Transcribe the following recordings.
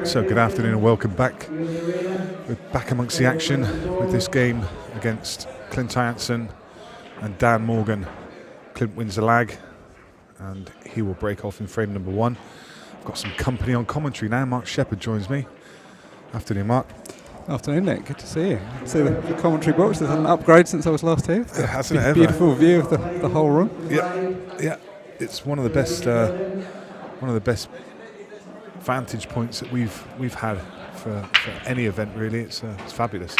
So good afternoon and welcome back. We're back amongst the action with this game against Clint and Dan Morgan. Clint wins the lag and he will break off in frame number one. I've got some company on commentary now. Mark Shepherd joins me. Afternoon, Mark. Afternoon, Nick. Good to see you. See the commentary box. There's an upgrade since I was last here. Hasn't it ever? Beautiful view of the whole room. Yeah. It's one of the best vantage points that we've had for any event. Really, it's fabulous.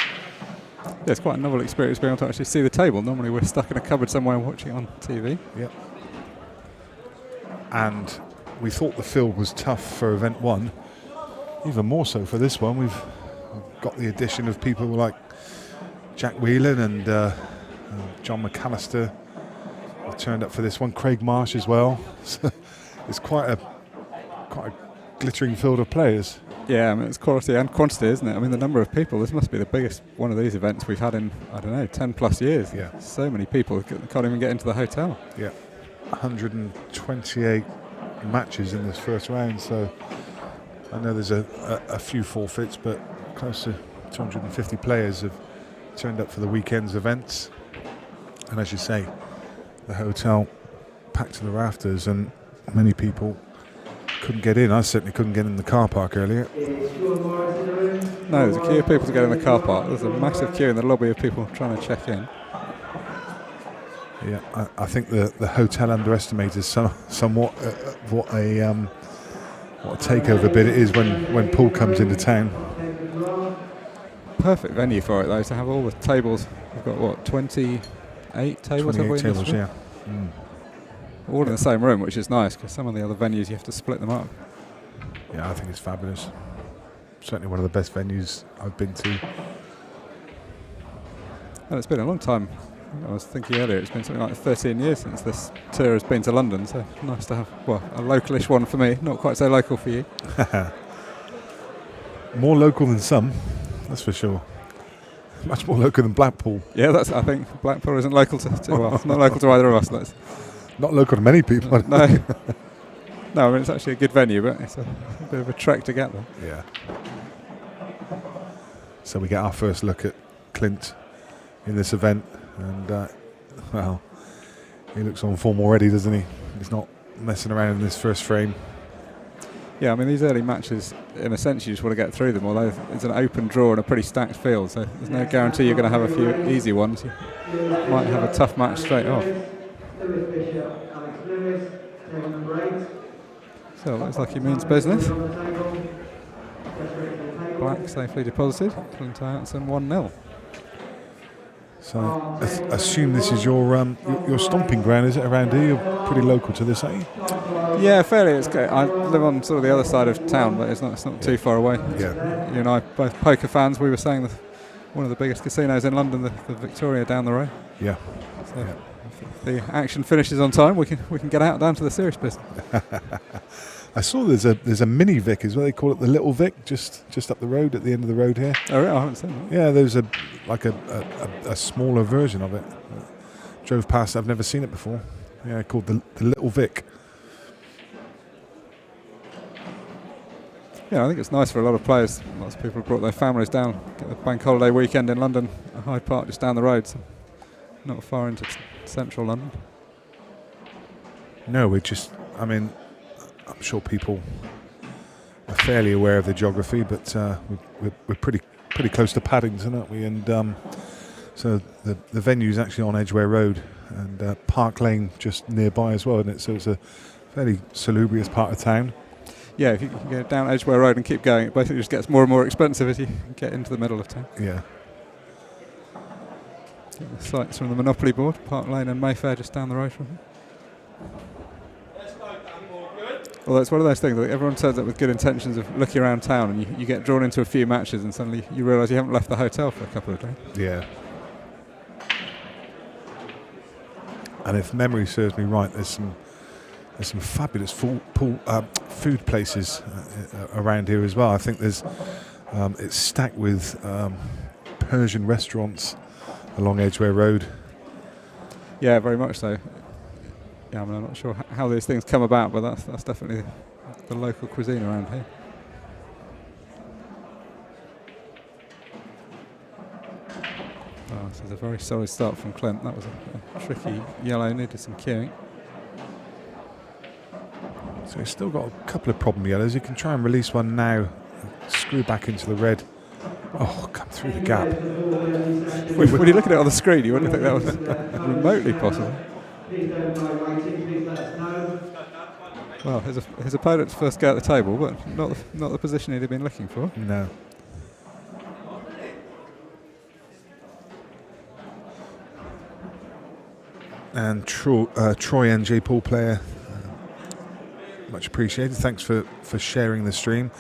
Yeah, it's quite a novel experience being able to actually see the table. Normally, we're stuck in a cupboard somewhere watching it on TV. Yep. And we thought the field was tough for event one. Even more so for this one. We've got the addition of people like Jack Whelan and John McAllister turned up for this one. Craig Marsh as well. So it's quite a glittering field of players. Yeah, I mean, it's quality and quantity, isn't it? I mean, the number of people. This must be the biggest one of these events we've had in 10 plus years. Yeah. So many people can't even get into the hotel. Yeah. 128 matches in this first round. So I know there's a few forfeits, but close to 250 players have turned up for the weekend's events. And as you say, the hotel packed to the rafters, and many people couldn't get in. I certainly couldn't get in the car park earlier. No, there's a queue of people to get in the car park. There's a massive queue in the lobby of people trying to check in. Yeah, I think the hotel underestimated somewhat what a takeover bid it is when Paul comes into town. Perfect venue for it though, to have all the tables. We've got 28 tables. 28 tables, yeah. Mm. All in the same room, which is nice because some of the other venues you have to split them up. Yeah, I think it's fabulous. Certainly one of the best venues I've been to. And it's been a long time. I was thinking earlier, it's been something like 13 years since this tour has been to London, so nice to have, a localish one for me, not quite so local for you. More local than some, that's for sure. Much more local than Blackpool. Yeah, I think Blackpool isn't local to it's not local to either of us. Not local to many people. No, I mean, it's actually a good venue, but it's a bit of a trek to get there. Yeah. So we get our first look at Clint in this event, and he looks on form already, doesn't he? He's not messing around in this first frame. Yeah, I mean, these early matches, in a sense, you just want to get through them, although it's an open draw and a pretty stacked field, so there's no guarantee you're going to have a few easy ones. You might have a tough match straight off. So it looks like he means business. Black safely deposited. Clint 1-0. So assume this is your stomping ground, is it, around here? You're pretty local to this, aren't you? Yeah, fairly. It's good. I live on sort of the other side of town, but it's not too far away. Yeah. You and I both poker fans. We were saying one of the biggest casinos in London, the Victoria down the road. Yeah. So if the action finishes on time, we can get out down to the serious business. I saw there's a mini Vic as well. They call it the Little Vic, just up the road at the end of the road here. Oh, really? I haven't seen that. Yeah, there's a smaller version of it. Drove past. I've never seen it before. Yeah, called the Little Vic. Yeah, I think it's nice for a lot of players. Lots of people have brought their families down. Get the bank holiday weekend in London, Hyde Park just down the road, so not far into central London. No, I'm sure people are fairly aware of the geography, but we're pretty close to Paddington, aren't we? And so the venue is actually on Edgware Road, and Park Lane just nearby as well, isn't it? So it's a fairly salubrious part of town. Yeah, if you can go down Edgware Road and keep going, it basically just gets more and more expensive as you get into the middle of town. Yeah. Get the sites from the Monopoly board, Park Lane and Mayfair just down the road from here. Well, it's one of those things that everyone turns up with good intentions of looking around town, and you get drawn into a few matches and suddenly you realise you haven't left the hotel for a couple of days. Yeah. And if memory serves me right, there's some fabulous food places around here as well. I think it's stacked with Persian restaurants along Edgware Road. Yeah, very much so. Yeah, I mean, I'm not sure how these things come about, but that's definitely the local cuisine around here. Oh, this is a very solid start from Clint. That was a tricky yellow, needed some cueing. So he's still got a couple of problem yellows. He can try and release one now, screw back into the red. Oh, come through the gap. When you look at it on the screen, you wouldn't think that was remotely possible. Well, his opponent's first go at the table, but not the position he'd have been looking for. No. And Troy NJ Pool player, much appreciated. Thanks for sharing the stream.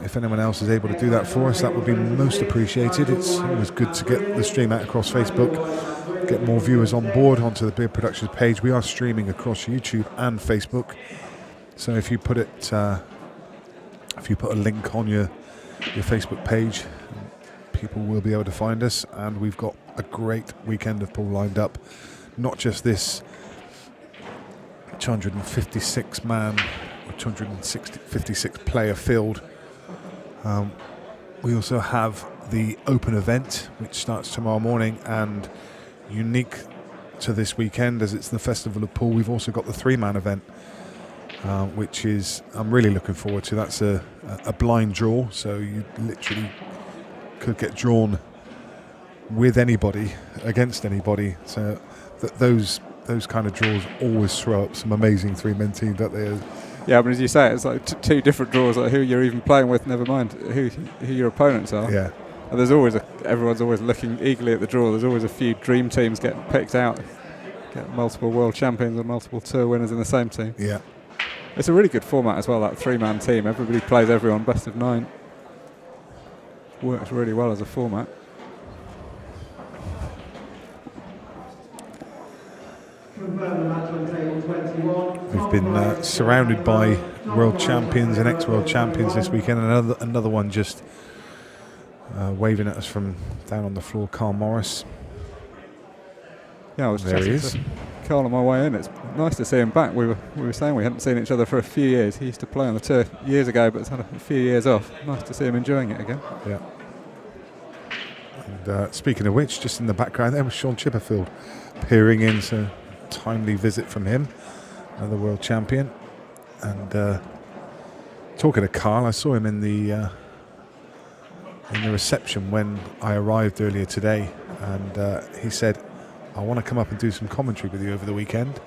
If anyone else is able to do that for us, that would be most appreciated. It's always good to get the stream out across Facebook, get more viewers on board onto the Beard Productions page. We are streaming across YouTube and Facebook, so if you put a link on your Facebook page, people will be able to find us. And we've got a great weekend of pool lined up. Not just this 256 man or 256 player field. We also have the open event, which starts tomorrow morning, and unique to this weekend as it's the Festival of Pool, we've also got the 3-man event, which is I'm really looking forward to. That's a blind draw, so you literally could get drawn with anybody, against anybody. So those kind of draws always throw up some amazing 3-man teams, don't they? Yeah, but as you say, it's like two different draws, like who you're even playing with, never mind who your opponents are. Yeah. And there's always everyone's always looking eagerly at the draw. There's always a few dream teams getting picked out, get multiple world champions and multiple tour winners in the same team. Yeah. It's a really good format as well, that 3-man team. Everybody plays everyone, best of 9. Works really well as a format. We've been surrounded by world champions and ex-world champions this weekend, and another one just waving at us from down on the floor, Carl Morris. Yeah, I was there he is. Carl on my way in. It's nice to see him back. We were saying we hadn't seen each other for a few years. He used to play on the tour years ago, but has had a few years off. Nice to see him enjoying it again. Yeah. And speaking of which, just in the background there was Sean Chipperfield peering in, so timely visit from him, another world champion. And talking to Carl, I saw him in the reception when I arrived earlier today, and he said, I want to come up and do some commentary with you over the weekend.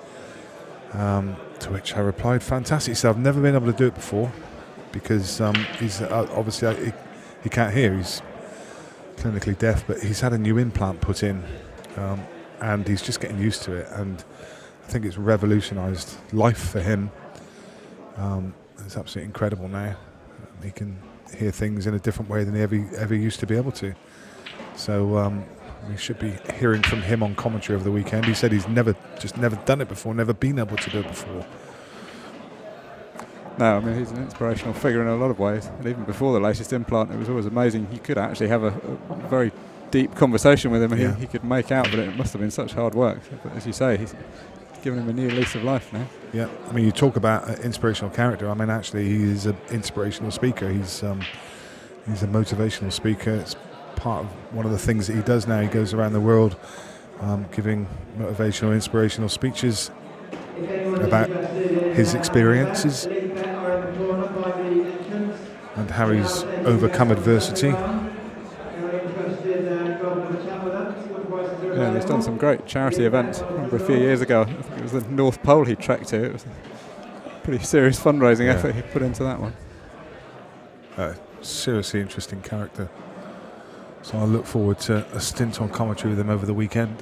To which I replied, fantastic. So I've never been able to do it before because he's obviously he can't hear. He's clinically deaf, but he's had a new implant put in, and he's just getting used to it. And I think it's revolutionised life for him. It's absolutely incredible now. He can hear things in a different way than he ever used to be able to. So we should be hearing from him on commentary over the weekend. He said he's never done it before, never been able to do it before. No, I mean, he's an inspirational figure in a lot of ways. And even before the latest implant, it was always amazing. You could actually have a very deep conversation with him, and he could make out, but it must have been such hard work. But as you say, he's given him a new lease of life now. Yeah, I mean, you talk about an inspirational character. I mean, actually, he is an inspirational speaker. He's a motivational speaker. It's part of one of the things that he does now. He goes around the world giving motivational, inspirational speeches about his experiences and how he's overcome adversity. Yeah, he's done some great charity events. I remember a few years ago, I think it was the North Pole he trekked to. It was a pretty serious fundraising effort he put into that one. Seriously interesting character. So I look forward to a stint on commentary with him over the weekend.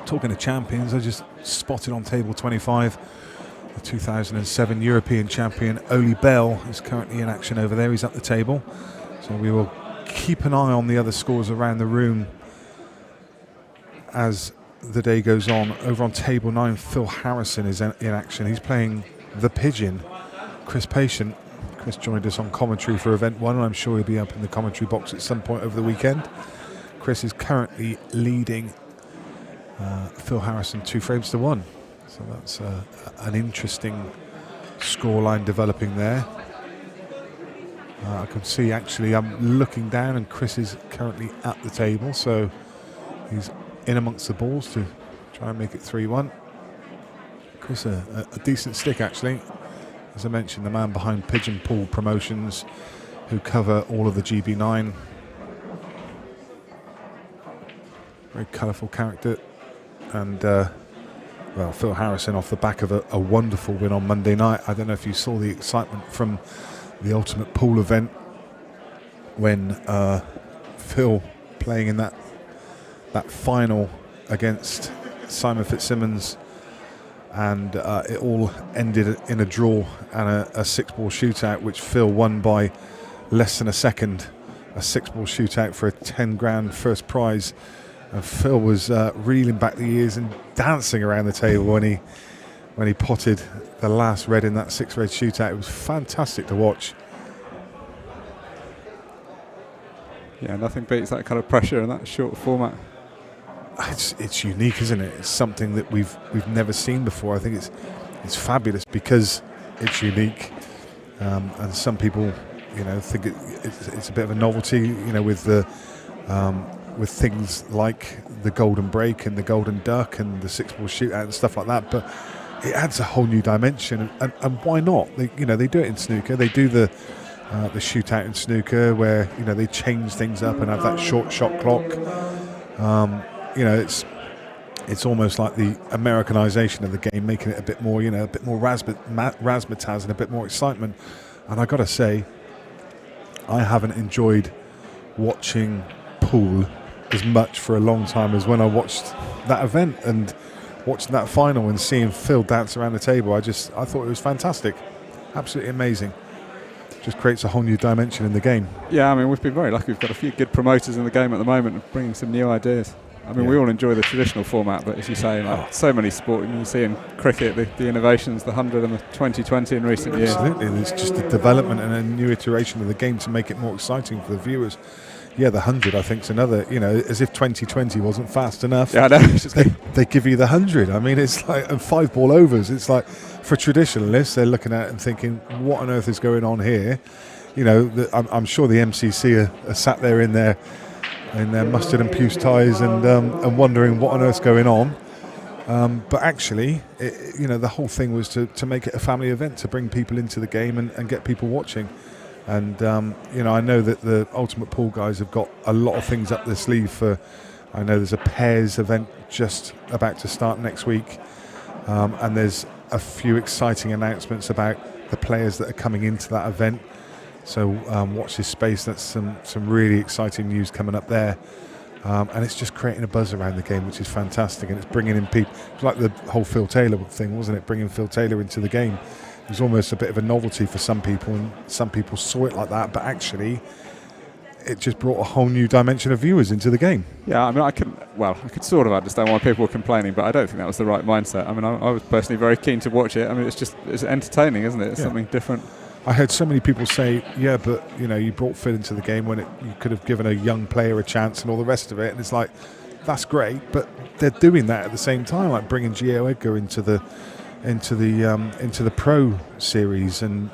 Talking to champions, I just spotted on table 25 the 2007 European champion Oli Bell is currently in action over there. He's at the table, so we will keep an eye on the other scores around the room as the day goes on. Over on table 9, Phil Harrison is in action. He's playing the Pigeon. Chris Patient. Chris joined us on commentary for event 1, and I'm sure he'll be up in the commentary box at some point over the weekend. Chris is currently leading Phil Harrison 2 frames to 1. So that's an interesting scoreline developing there. I can see, actually, I'm looking down and Chris is currently at the table, so he's in amongst the balls to try and make it 3-1. Chris, a decent stick, actually. As I mentioned, the man behind Pigeon Pool Promotions, who cover all of the GB9. Very colourful character. And, well, Phil Harrison off the back of a wonderful win on Monday night. I don't know if you saw the excitement from the Ultimate Pool event when Phil playing in that final against Simon Fitzsimmons, and it all ended in a draw and a 6-ball shootout, which Phil won by less than a second. A 6-ball shootout for a 10 grand first prize, and Phil was reeling back the ears and dancing around the table when he potted the last red in that 6-red shootout. It was fantastic to watch. Yeah, nothing beats that kind of pressure in that short format. It's unique, isn't it? It's something that we've never seen before. I think it's fabulous because it's unique, and some people, think it's a bit of a novelty, with things like the golden break and the golden duck and the 6-ball shootout and stuff like that. But it adds a whole new dimension, and why not? They do it in snooker. They do the shootout in snooker where they change things up and have that short shot clock. It's almost like the Americanization of the game, making it a bit more, a bit more razzmatazz and a bit more excitement. And I got to say, I haven't enjoyed watching pool as much for a long time as when I watched that event and watching that final and seeing Phil dance around the table. I thought it was fantastic, absolutely amazing. Just creates a whole new dimension in the game. Yeah, I mean, we've been very lucky. We've got a few good promoters in the game at the moment, bringing some new ideas. I mean, we all enjoy the traditional format, but as you say, so many sports, you see in cricket, the innovations, the 100 and the 2020 in recent years. Absolutely, there's just a development and a new iteration of the game to make it more exciting for the viewers. Yeah, the 100, I think, is another, as if 2020 wasn't fast enough. Yeah, I know. They give you the 100. I mean, it's like, and 5-ball overs. It's like, for traditionalists, they're looking at it and thinking, what on earth is going on here? I'm sure the MCC are sat there in their mustard and puce ties and wondering what on earth's going on. But actually, the whole thing was to make it a family event, to bring people into the game and get people watching. And, I know that the Ultimate Pool guys have got a lot of things up their sleeve I know there's a pairs event just about to start next week. And there's a few exciting announcements about the players that are coming into that event. So watch this space. That's some really exciting news coming up there. And it's just creating a buzz around the game, which is fantastic. And it's bringing in people. It's like the whole Phil Taylor thing, wasn't it? Bringing Phil Taylor into the game. It was almost a bit of a novelty for some people, and some people saw it like that. But actually, it just brought a whole new dimension of viewers into the game. Yeah, I mean, I could sort of understand why people were complaining, but I don't think that was the right mindset. I mean, I was personally very keen to watch it. I mean, it's entertaining, isn't it? It's something different. I heard so many people say, yeah, but you brought Phil into the game when you could have given a young player a chance and all the rest of it. And it's like, that's great, but they're doing that at the same time, like bringing Gio Edgar into the pro series, and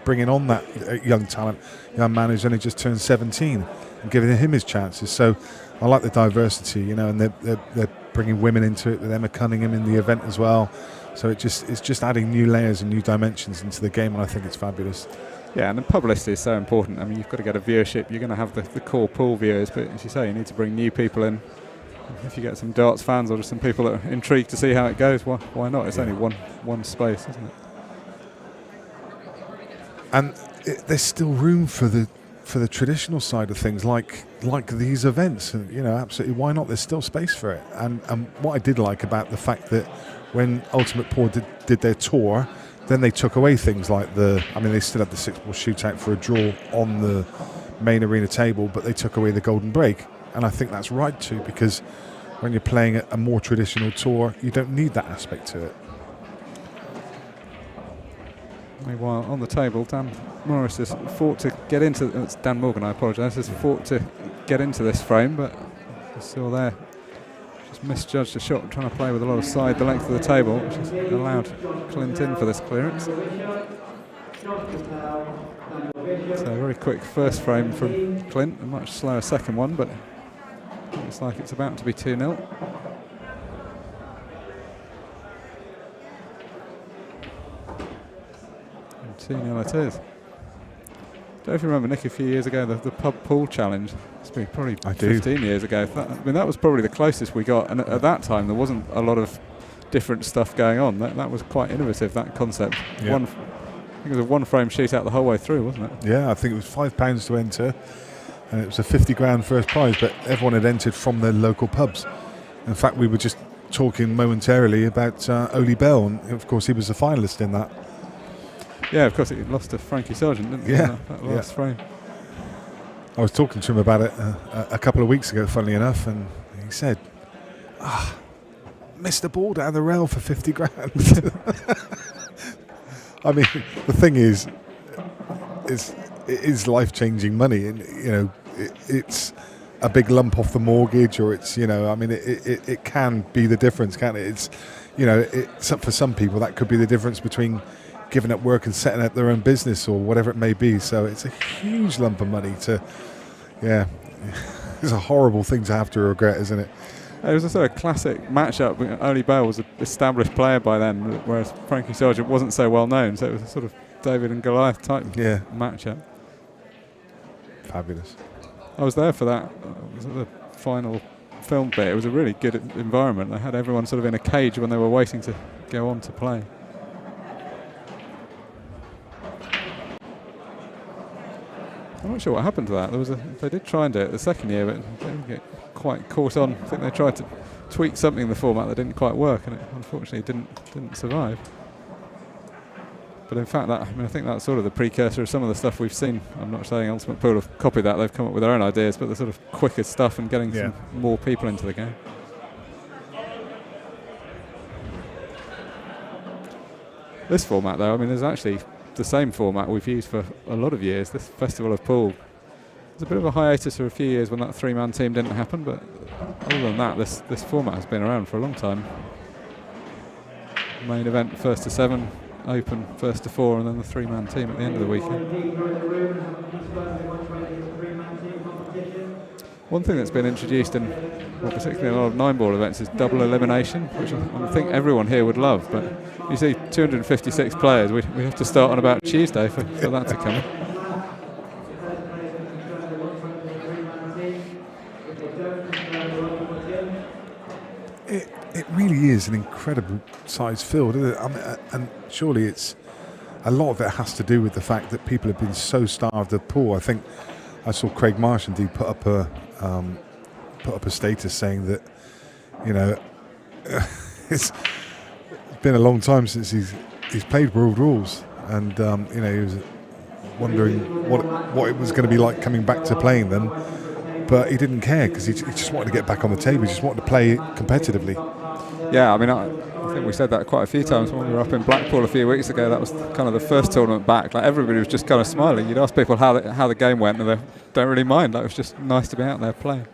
bringing on that young man who's only just turned 17 and giving him his chances. So I like the diversity, and they're bringing women into it with Emma Cunningham in the event as well. So it's just adding new layers and new dimensions into the game, and I think it's fabulous. Yeah, and the publicity is so important. I mean, you've got to get a viewership. You're going to have the core pool viewers, but as you say, you need to bring new people in. If you get some darts fans or just some people that are intrigued to see how it goes, why not? It's only one space, isn't it? And there's still room for the traditional side of things, like these events, and absolutely, why not? There's still space for it. And what I did like about the fact that when Ultimate Pool did their tour, then they took away things like they still had the 6-ball shootout for a draw on the main arena table, but they took away the golden break. And I think that's right too, because when you're playing a more traditional tour, you don't need that aspect to it. Meanwhile, on the table, Dan Morris has fought to get into. It's Dan Morgan, I apologise. Has fought to get into this frame, but he's still there. Just misjudged a shot, trying to play with a lot of side the length of the table, which has allowed Clint in for this clearance. So a very quick first frame from Clint, a much slower second one, but it looks like it's about to be 2-0. And 2-0 it is. I don't know if you remember, Nick, a few years ago, the pub pool challenge. It's been probably 15 years ago. That was probably the closest we got, and at that time there wasn't a lot of different stuff going on. That was quite innovative, that concept. Yeah. I think it was a one-frame shootout the whole way through, wasn't it? Yeah, I think it was £5 to enter, and it was a 50 grand first prize, but everyone had entered from their local pubs. In fact, we were just talking momentarily about Oli Bell, and of course he was a finalist in that. Yeah, of course, he lost to Frankie Sargent, didn't he? Yeah. That last frame. I was talking to him about it a couple of weeks ago, funnily enough, and he said, missed the ball down the rail for 50 grand. I mean, the thing is, it is life-changing money, and it's a big lump off the mortgage, or it's it can be the difference, can't it? It's for some people that could be the difference between giving up work and setting up their own business or whatever it may be. So it's a huge lump of money it's a horrible thing to have to regret, isn't it? It was a sort of classic matchup. Oli Bell was an established player by then, whereas Frankie Sargent wasn't so well known, so it was a sort of David and Goliath type matchup. Fabulous. I was there for that. It was the final film bit. It was a really good environment. They had everyone sort of in a cage when they were waiting to go on to play. I'm not sure what happened to that. They did try and do it the second year, but they didn't get quite caught on. I think they tried to tweak something in the format that didn't quite work, and it unfortunately didn't survive. But in fact, I think that's sort of the precursor of some of the stuff we've seen. I'm not saying Ultimate Pool have copied that; they've come up with their own ideas, but the sort of quicker stuff and getting some more people into the game. This format, though, there's actually the same format we've used for a lot of years. This Festival of Pool. There's a bit of a hiatus for a few years when that three-man team didn't happen, but other than that, this format has been around for a long time. Main event first to 7, Open first to 4, and then the three-man team at the end of the weekend. One thing that's been introduced in, particularly a lot of 9-ball events, is double elimination, which I think everyone here would love, but you see 256 players, we have to start on about Tuesday for that to come. It really is an incredible size field, isn't it? And surely it's a lot of it has to do with the fact that people have been so starved of pool. I think I saw Craig Marsh indeed put up a status saying that it's been a long time since he's played World Rules, and he was wondering what it was going to be like coming back to playing them, but he didn't care because he just wanted to get back on the table. He just wanted to play competitively. Yeah, I think we said that quite a few times when we were up in Blackpool a few weeks ago. That was kind of the first tournament back. Like, everybody was just kind of smiling. You'd ask people how the game went, and they don't really mind. Like, it was just nice to be out there playing.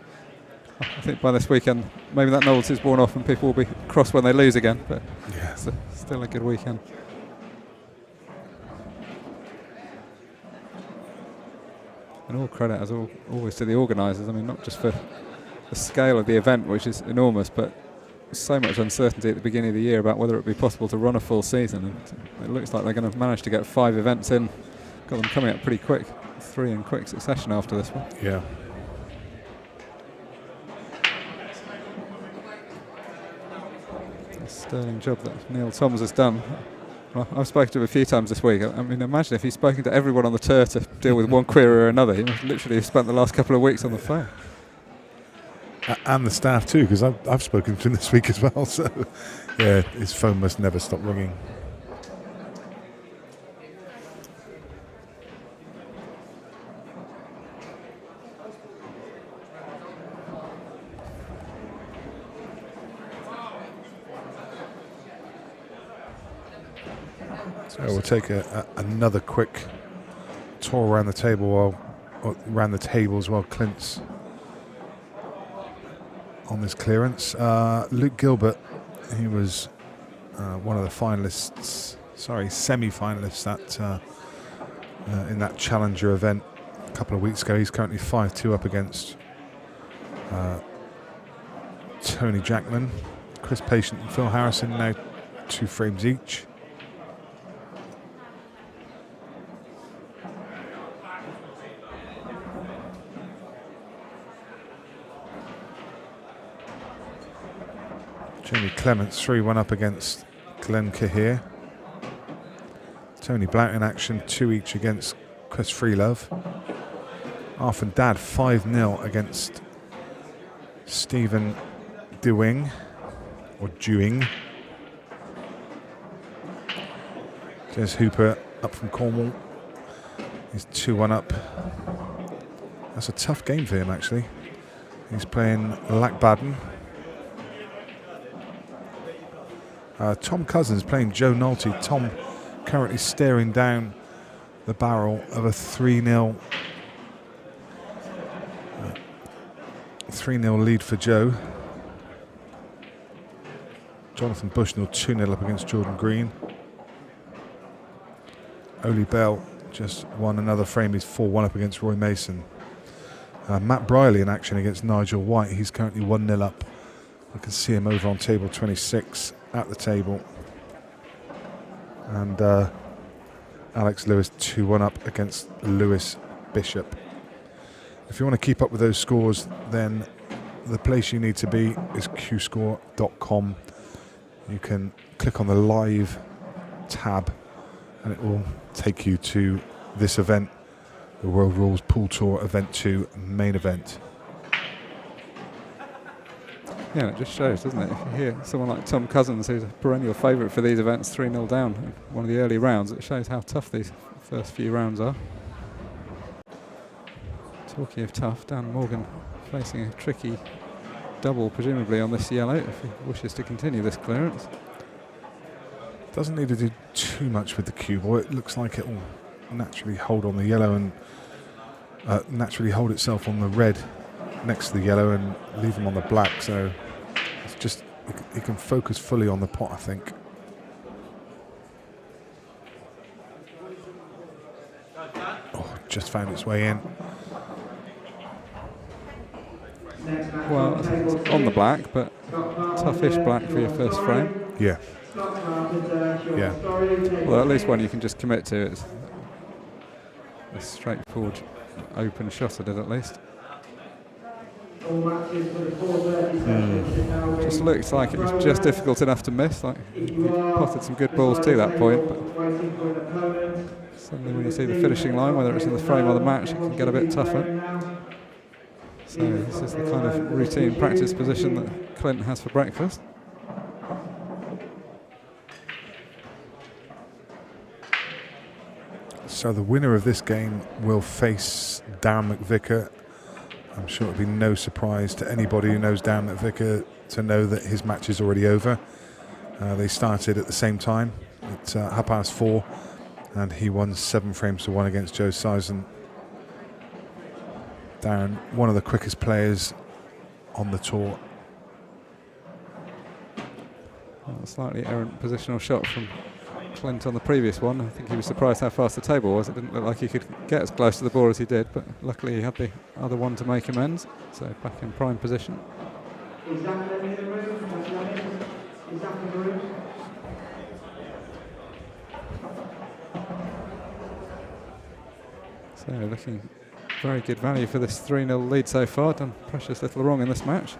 I think by this weekend, maybe that novelty's worn off and people will be cross when they lose again. But it's still a good weekend. And all credit, as always, to the organisers. Not just for the scale of the event, which is enormous, but so much uncertainty at the beginning of the year about whether it would be possible to run a full season, and it looks like they're going to manage to get 5 events in. Got them coming up pretty quick, 3 in quick succession after this one. Yeah. A sterling job that Neil Toms has done. Well, I've spoken to him a few times this week. Imagine if he's spoken to everyone on the tour to deal with one query or another. He must literally have spent the last couple of weeks on the phone. And the staff too, because I've spoken to him this week as well. So, yeah, his phone must never stop ringing. So we'll take another quick tour around the table while Clint's on this clearance. Luke Gilbert, he was one of the finalists, semi-finalists in that Challenger event a couple of weeks ago. He's currently 5-2 up against Tony Jackman. Chris Patient and Phil Harrison now 2 frames each. Jamie Clements 3-1 up against Glenn Cahir. Tony Blount in action, 2 each against Chris Freelove. Arfin Dad 5-0 against Stephen Dewing, or Dewing. Jez Hooper up from Cornwall. He's 2-1 up. That's a tough game for him, actually. He's playing Lackbaden. Tom Cousins playing Joe Nolte. Tom currently staring down the barrel of a 3-0 lead for Joe. Jonathan Bushnell 2-0 up against Jordan Green. Oli Bell just won another frame. He's 4-1 up against Roy Mason. Matt Briley in action against Nigel White. He's currently 1-0 up. I can see him over on table 26 at the table. And Alex Lewis 2-1 up against Lewis Bishop. If you want to keep up with those scores, then the place you need to be is qscore.com. You can click on the live tab and it will take you to this event, the World Rules Pool Tour Event 2 main event. Yeah, it just shows, doesn't it? If you hear someone like Tom Cousins, who's a perennial favourite for these events, 3-0 down in one of the early rounds, it shows how tough these first few rounds are. Talking of tough, Dan Morgan facing a tricky double, presumably on this yellow, if he wishes to continue this clearance. Doesn't need to do too much with the cue ball. It looks like it will naturally hold on the yellow and naturally hold itself on the red next to the yellow and leave them on the black, so it's just he can focus fully on the pot, I think. Oh, just found its way in. Well, it's on the black, but toughish black for your first frame. Yeah. Yeah. Well, at least one you can just commit to. It's a straightforward open shot at it, at least. Just looks like it was just difficult enough to miss. Like he potted some good balls to that point, but suddenly when you see the finishing line, whether it's in the frame or the match, it can get a bit tougher. So this is the kind of routine practice position that Clint has for breakfast. So the winner of this game will face Darren McVicker. I'm sure it'll be no surprise to anybody who knows Darren McVicker to know that his match is already over. They started at the same time at 4:30, and he won 7 frames to 1 against Joe Sison. Darren, one of the quickest players on the tour. Well, a slightly errant positional shot from Clint on the previous one. I think he was surprised how fast the table was. It didn't look like he could get as close to the ball as he did, but luckily he had the other one to make amends. So back in prime position. So looking very good value for this 3-0 lead so far. Done precious little wrong in this match.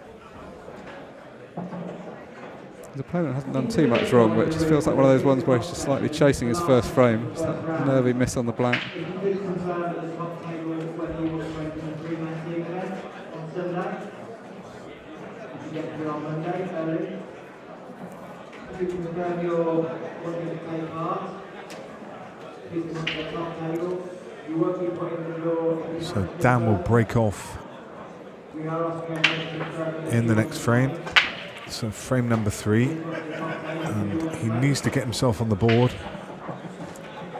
His opponent hasn't done too much wrong, but it just feels like one of those ones where he's just slightly chasing his first frame. It's that nervy miss on the black. So Dan will break off in the next frame. So frame number 3, and he needs to get himself on the board.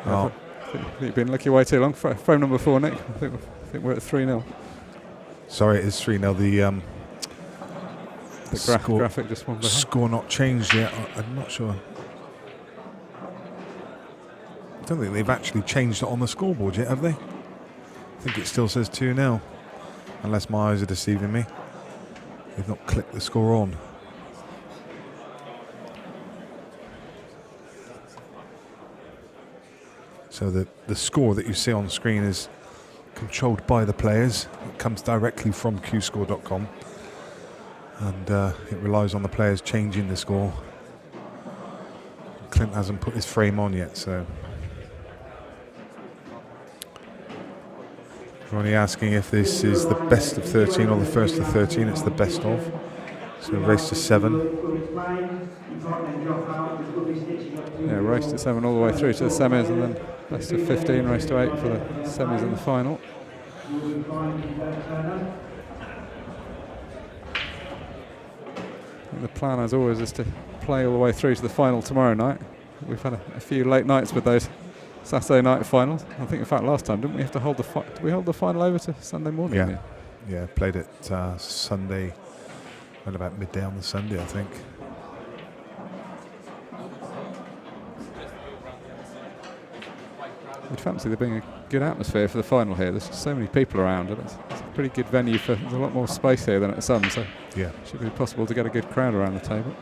Oh. I think you've been looking way too long. Frame number 4, Nick. I think we're at 3-0. Sorry, it is 3-0. The graphic just one behind. Score not changed yet. I'm not sure. I don't think they've actually changed it on the scoreboard yet, have they? I think it still says 2-0. Unless my eyes are deceiving me. They've not clicked the score on. So the score that you see on screen is controlled by the players. It comes directly from qscore.com. And it relies on the players changing the score. Clint hasn't put his frame on yet, so... Ronnie asking if this is the best of 13 or the first of 13. It's the best of. So race to 7. Yeah, race to 7 all the way through to the semis, and then best of 15, race to 8 for the semis and the final. And the plan, as always, is to play all the way through to the final tomorrow night. We've had a few late nights with those Saturday night finals. I think, in fact, last time, didn't we have to hold did we hold the final over to Sunday morning? Yeah, played it Sunday, well, about midday on the Sunday, I think. I'd fancy there being a good atmosphere for the final here. There's so many people around, and it's a pretty good venue there's a lot more space here than at Sun, so yeah, it should be possible to get a good crowd around the table.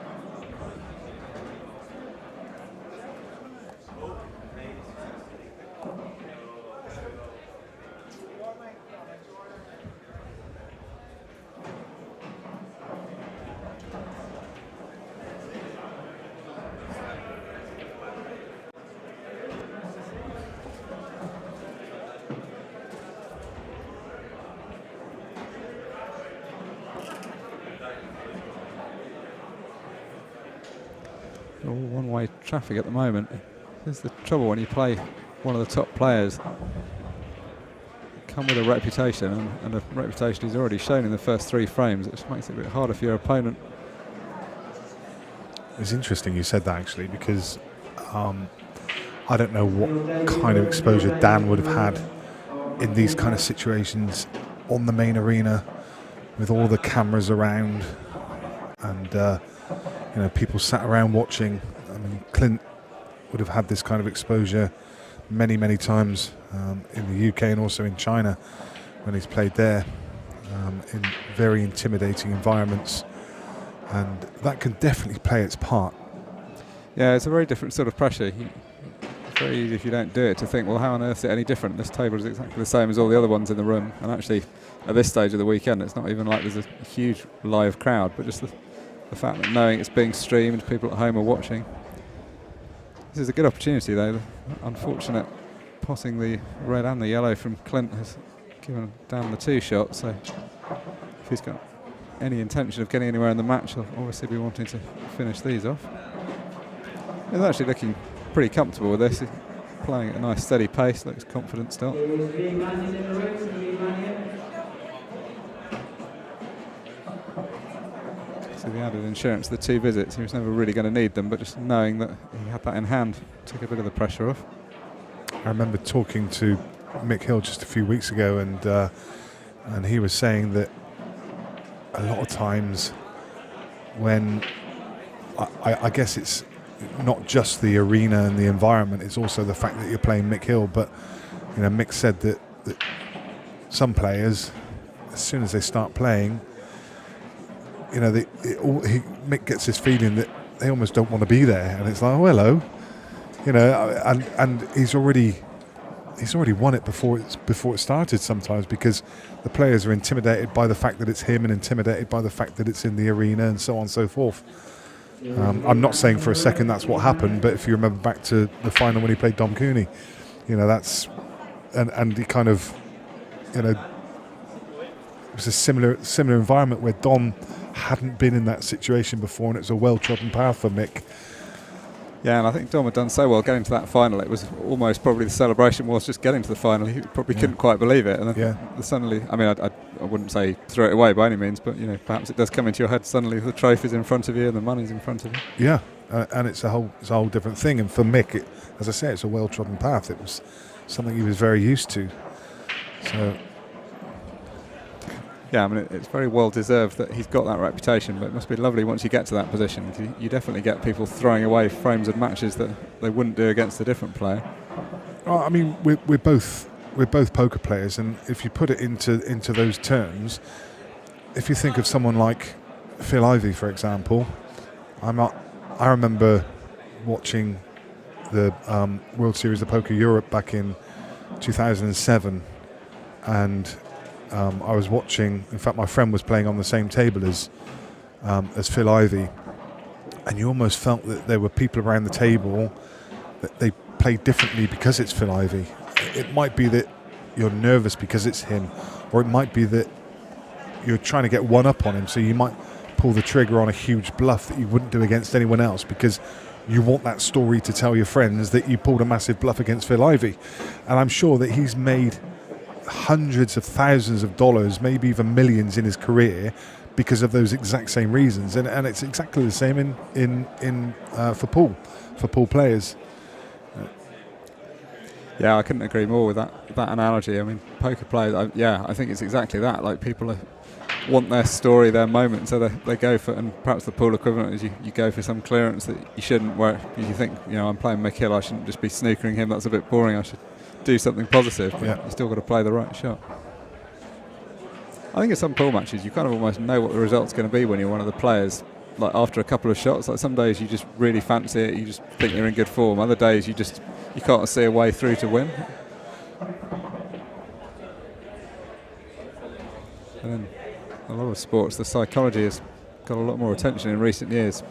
All one-way traffic at the moment. This is the trouble when you play one of the top players. Come with a reputation, and a reputation he's already shown in the first 3 frames, which makes it a bit harder for your opponent. It's interesting you said that, actually, because I don't know what kind of exposure Dan would have had in these kind of situations on the main arena with all the cameras around and people sat around watching. I mean, Clint would have had this kind of exposure many, many times in the UK and also in China when he's played there in very intimidating environments, and that can definitely play its part. Yeah, it's a very different sort of pressure. It's very easy if you don't do it to think, well, how on earth is it any different? This table is exactly the same as all the other ones in the room, and actually at this stage of the weekend it's not even like there's a huge live crowd, but just the fact that knowing it's being streamed, people at home are watching. This is a good opportunity, though. The unfortunate potting the red and the yellow from Clint has given down the 2 shots, so if he's got any intention of getting anywhere in the match, he'll obviously be wanting to finish these off. He's actually looking pretty comfortable with this. He's playing at a nice steady pace, looks confident still. So the added insurance, the 2 visits, he was never really going to need them, but just knowing that he had that in hand took a bit of the pressure off. I remember talking to Mick Hill just a few weeks ago, and he was saying that a lot of times when I guess it's not just the arena and the environment, it's also the fact that you're playing Mick Hill, but Mick said that some players, as soon as they start playing, Mick gets this feeling that they almost don't want to be there, and it's like, oh, hello, and he's already won it before it started sometimes, because the players are intimidated by the fact that it's him and intimidated by the fact that it's in the arena and so on and so forth. I'm not saying for a second that's what happened, but if you remember back to the final when he played Dom Cooney, that's and he kind of it was a similar environment where Dom hadn't been in that situation before, and it's a well-trodden path for Mick. Yeah, and I think Dom had done so well getting to that final. It was almost probably the celebration was just getting to the final. He probably couldn't quite believe it. And then suddenly, I mean, I wouldn't say throw it away by any means, but perhaps it does come into your head suddenly. The trophy's in front of you and the money's in front of you. Yeah, and it's a whole different thing. And for Mick, as I say, it's a well-trodden path. It was something he was very used to. So Yeah, I mean, it's very well deserved that he's got that reputation, but it must be lovely once you get to that position. You definitely get people throwing away frames of matches that they wouldn't do against a different player. Well, I mean, we're both poker players, and if you put it into those terms, if you think of someone like Phil Ivey, for example, I remember watching the World Series of Poker Europe back in 2007, and I was watching. In fact, my friend was playing on the same table as Phil Ivey, and you almost felt that there were people around the table that they played differently because it's Phil Ivey. It might be that you're nervous because it's him, or it might be that you're trying to get one up on him, so you might pull the trigger on a huge bluff that you wouldn't do against anyone else because you want that story to tell your friends that you pulled a massive bluff against Phil Ivey. And I'm sure that he's made hundreds of thousands of dollars, maybe even millions in his career because of those exact same reasons. And it's exactly the same for pool players. Yeah, I couldn't agree more with that analogy. I mean, poker players, I think it's exactly that. Like, people want their story, their moment, so they go for, and perhaps the pool equivalent is you go for some clearance that you shouldn't, where you think, I'm playing McHill, I shouldn't just be snookering him, that's a bit boring, I should do something positive. But you still got to play the right shot. I think in some pool matches you kind of almost know what the result's going to be when you're one of the players. Like, after a couple of shots, like some days you just really fancy it, you just think you're in good form. Other days you can't see a way through to win. And then a lot of sports, the psychology has got a lot more attention in recent years.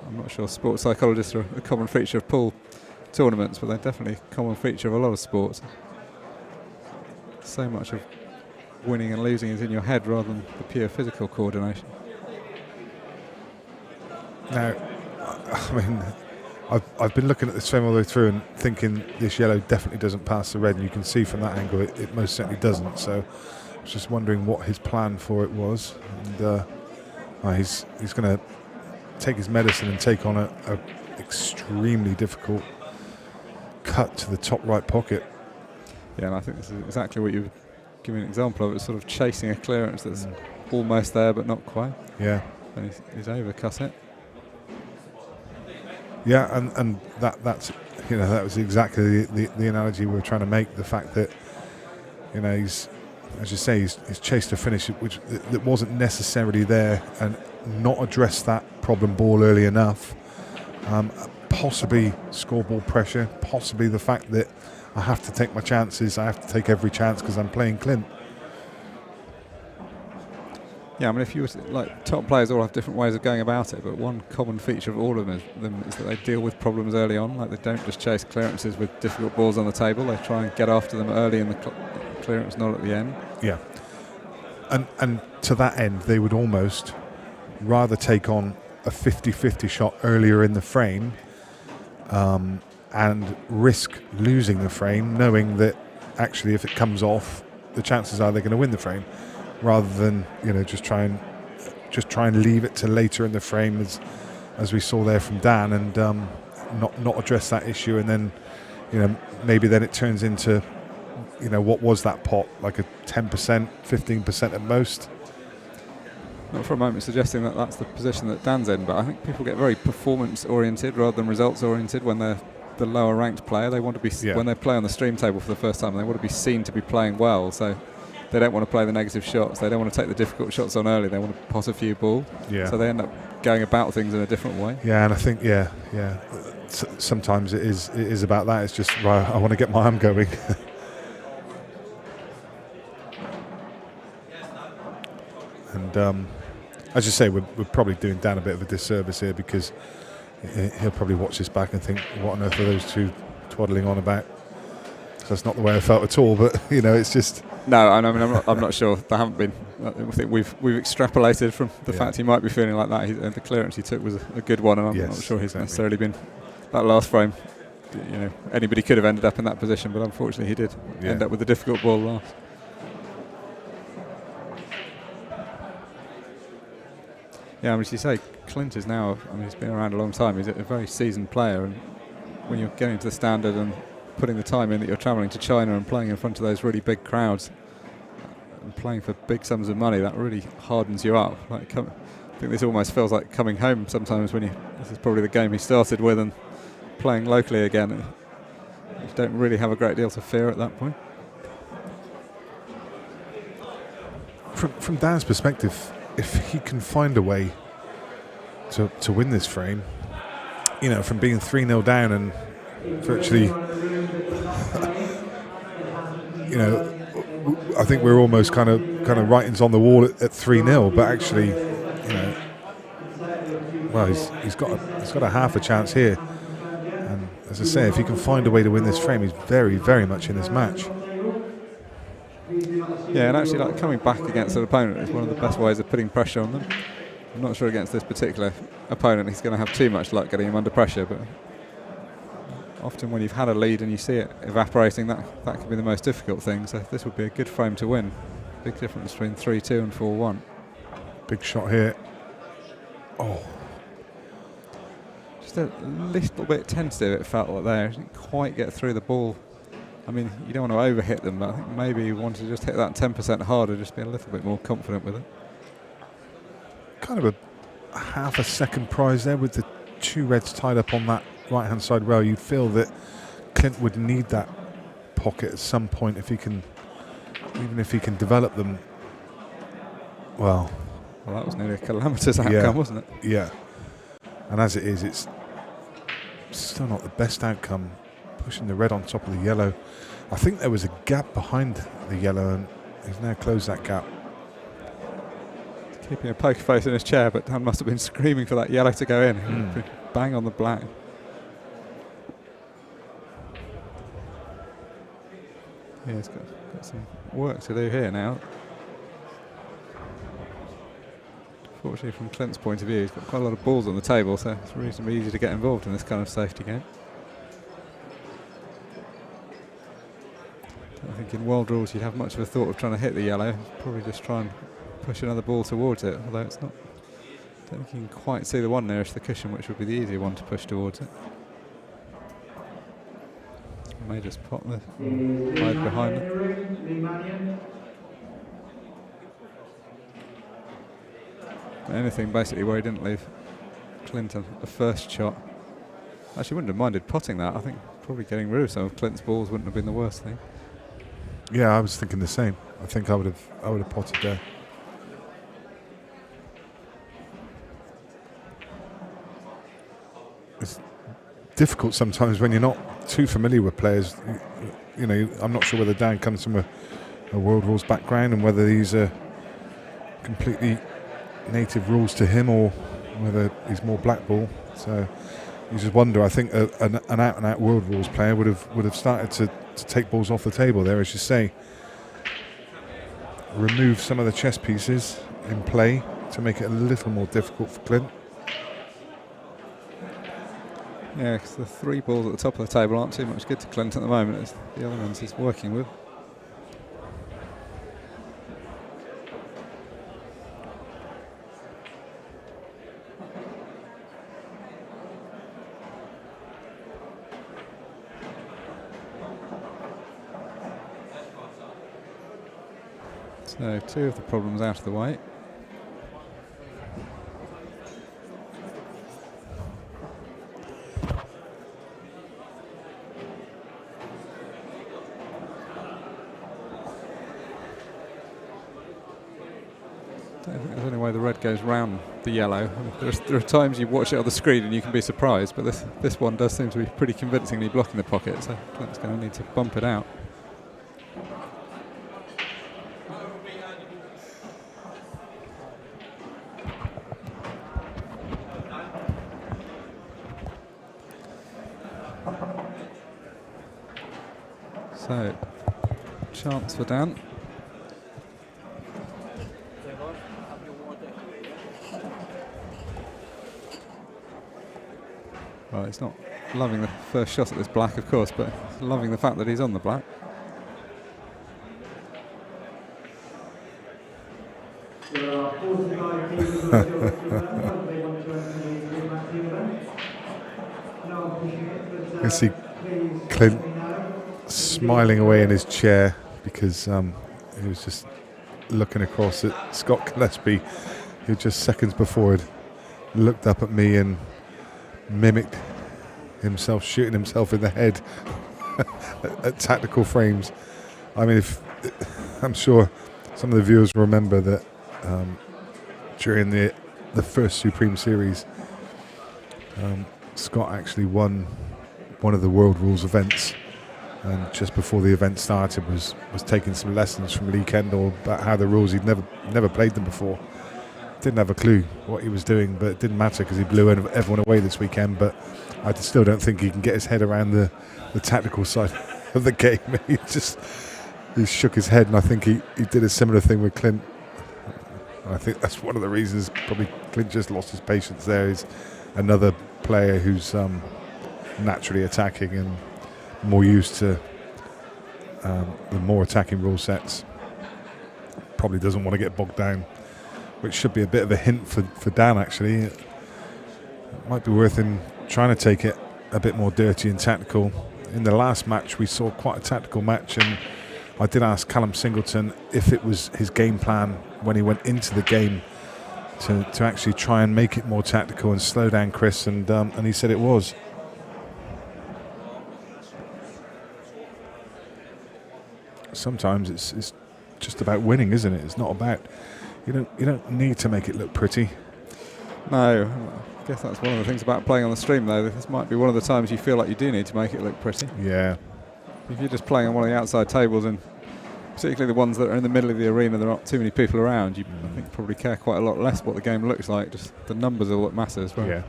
I'm not sure sports psychologists are a common feature of pool tournaments, but they're definitely a common feature of a lot of sports. So much of winning and losing is in your head rather than the pure physical coordination. Now, I mean, I've been looking at this frame all the way through and thinking this yellow definitely doesn't pass the red, and you can see from that angle it most certainly doesn't. So I was just wondering what his plan for it was. And he's going to take his medicine and take on a extremely difficult cut to the top right pocket. Yeah, and I think this is exactly what you've given an example of. It's sort of chasing a clearance that's almost there but not quite. Yeah. And he's overcut it. Yeah, and that's that was exactly the analogy we were trying to make. The fact that he's, as you say, he's chased a finish which that wasn't necessarily there, and not addressed that problem ball early enough. Possibly scoreboard pressure, possibly the fact that I have to take my chances. I have to take every chance because I'm playing Clint. Yeah, I mean, if you were top players all have different ways of going about it, but one common feature of all of them is that they deal with problems early on. Like, they don't just chase clearances with difficult balls on the table. They try and get after them early in the clearance, not at the end. Yeah, and to that end, they would almost rather take on a 50-50 shot earlier in the frame and risk losing the frame, knowing that actually if it comes off, the chances are they're going to win the frame, rather than just try and leave it to later in the frame, as we saw there from Dan, and not address that issue, and then maybe then it turns into what was that pot, like a 10%, 15% at most. Not for a moment suggesting that that's the position that Dan's in, but I think people get very performance oriented rather than results oriented when they're the lower ranked player. They want to be when they play on the stream table for the first time, they want to be seen to be playing well, so they don't want to play the negative shots, they don't want to take the difficult shots on early, they want to pot a few ball, so they end up going about things in a different way. And I think sometimes it is about that. It's just, right, I want to get my arm going. And as you say, we're probably doing Dan a bit of a disservice here, because he'll probably watch this back and think, what on earth are those two twaddling on about? So that's not the way I felt at all, but it's just... No, I mean, I'm not sure. There haven't been... I think we've extrapolated from the fact he might be feeling like that. And the clearance he took was a good one, and I'm not sure he's necessarily been... That last frame, anybody could have ended up in that position, but unfortunately he did end up with a difficult ball last. Yeah, I mean, as you say, Clint is now, he's been around a long time. He's a very seasoned player, and when you're getting to the standard and putting the time in that you're travelling to China and playing in front of those really big crowds, and playing for big sums of money, that really hardens you up. Like, I think this almost feels like coming home sometimes when this is probably the game he started with, and playing locally again. You don't really have a great deal to fear at that point. From Dan's perspective, if he can find a way to win this frame, you know, from being 3-0 down and virtually, you know, I think we're almost kind of writings on the wall at 3-0, but actually, you know, well, he's got a half a chance here, and as I say, if he can find a way to win this frame, he's very, very much in this match. Yeah, and actually, like, coming back against an opponent is one of the best ways of putting pressure on them. I'm not sure against this particular opponent he's going to have too much luck getting him under pressure, but often when you've had a lead and you see it evaporating, that can be the most difficult thing. So this would be a good frame to win. Big difference between 3-2 and 4-1. Big shot here. Oh. Just a little bit tentative, it felt like there. Didn't quite get through the ball. I mean, you don't want to overhit them, but I think maybe you want to just hit that 10% harder, just be a little bit more confident with it. Kind of a half a second prize there with the two reds tied up on that right-hand side rail. You'd feel that Clint would need that pocket at some point if he can, even if he can develop them. Well, that was nearly a calamitous outcome, wasn't it? Yeah. And as it is, it's still not the best outcome. Pushing the red on top of the yellow. I think there was a gap behind the yellow, and he's now closed that gap. Keeping a poker face in his chair, but Dan must have been screaming for that yellow to go in. Bang on the black. Yeah, he's got some work to do here now. Fortunately, from Clint's point of view, he's got quite a lot of balls on the table, so it's reasonably easy to get involved in this kind of safety game. I think in world rules you'd have much of a thought of trying to hit the yellow. Probably just try and push another ball towards it, although it's not. I don't think you can quite see the one nearest the cushion, which would be the easier one to push towards it. May just pop the hide behind it. Anything basically where he didn't leave Clint a first shot. Actually, wouldn't have minded potting that. I think probably getting rid of some of Clint's balls wouldn't have been the worst thing. Yeah, I was thinking the same. I think I would have potted there. It's difficult sometimes when you're not too familiar with players. You know, I'm not sure whether Dan comes from a world rules background and whether these are completely native rules to him or whether he's more black ball. So you just wonder. I think an out-and-out world rules player would have started to take balls off the table there, as you say. Remove some of the chess pieces in play to make it a little more difficult for Clint. Yeah, because the three balls at the top of the table aren't too much good to Clint at the moment. It's the other ones he's working with. So two of the problems out of the way. I don't think there's any way the red goes round the yellow. There are times you watch it on the screen and you can be surprised, but this one does seem to be pretty convincingly blocking the pocket, so Clint's going to need to bump it out. So, chance for Dan. Well, he's not loving the first shot at this black, of course, but loving the fact that he's on the black. You can see Clint smiling away in his chair because he was just looking across at Scott Gillespie, who just seconds before had looked up at me and mimicked himself shooting himself in the head at tactical frames. I mean, I'm sure some of the viewers remember that during the first Supreme Series, Scott actually won one of the World Rules events, and just before the event started was taking some lessons from Lee Kendall about how the rules. He'd never played them before, didn't have a clue what he was doing, but it didn't matter because he blew everyone away this weekend. But I still don't think he can get his head around the tactical side of the game. He shook his head, and I think he did a similar thing with Clint. I think that's one of the reasons probably Clint just lost his patience there. Is another player who's naturally attacking and more used to the more attacking rule sets. Probably doesn't want to get bogged down, which should be a bit of a hint for Dan, actually. It might be worth him trying to take it a bit more dirty and tactical. In the last match, we saw quite a tactical match, and I did ask Callum Singleton if it was his game plan when he went into the game to actually try and make it more tactical and slow down Chris, and he said it was. Sometimes it's just about winning, isn't it? It's not about you don't need to make it look pretty. No, I guess that's one of the things about playing on the stream, though. This might be one of the times you feel like you do need to make it look pretty. Yeah. If you're just playing on one of the outside tables, and particularly the ones that are in the middle of the arena, there aren't too many people around, you I think probably care quite a lot less what the game looks like. Just the numbers are what matters. Well, yeah.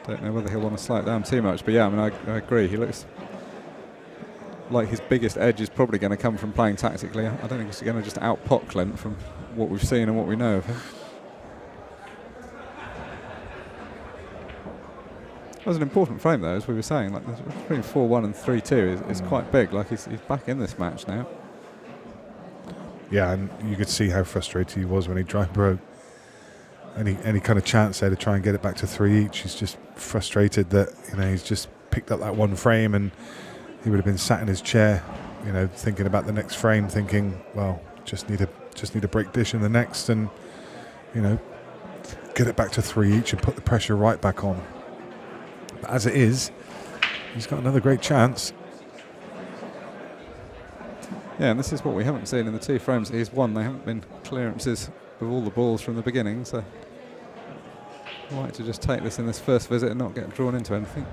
Don't know whether he'll want to slow it down too much, but yeah, I mean, I agree. He looks like his biggest edge is probably going to come from playing tactically. I don't think he's going to just out-pot Clint from what we've seen and what we know of him. That was an important frame, though, as we were saying. Like between 4-1 and 3-2 is quite big. Like he's back in this match now. Yeah, and you could see how frustrated he was when he dry broke. Any kind of chance there to try and get it back to 3 each. He's just frustrated that he's just picked up that one frame, and he would have been sat in his chair, thinking about the next frame, thinking, well, just need to break dish in the next, and get it back to 3 each and put the pressure right back on. But as it is, he's got another great chance. Yeah, and this is what we haven't seen in the 2 frames that he's won. They haven't been clearances of all the balls from the beginning, so I'd like to just take this in this first visit and not get drawn into anything.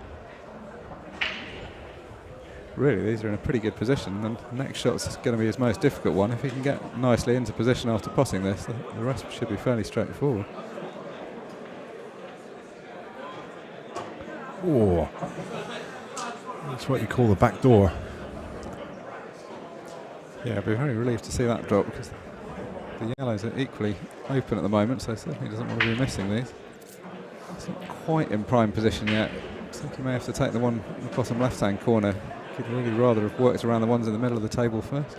Really, these are in a pretty good position, and the next shot's going to be his most difficult one. If he can get nicely into position after potting this, the rest should be fairly straightforward. Oh, that's what you call the back door. Yeah, I'd be very relieved to see that drop, because the yellows are equally open at the moment, so certainly doesn't want to be missing these. It's not quite in prime position yet. I think he may have to take the one in the bottom left-hand corner. He'd really rather have worked around the ones in the middle of the table first.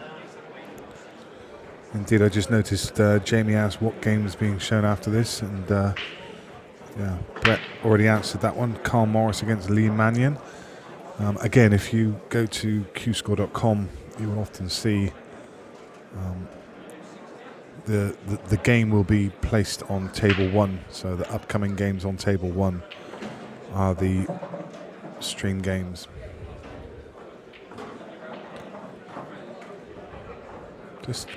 Indeed, I just noticed Jamie asked what game was being shown after this, and yeah, Brett already answered that one. Carl Morris against Lee Mannion. Again, if you go to qscore.com, you will often see the game will be placed on table 1. So the upcoming games on table 1 are the stream games. Just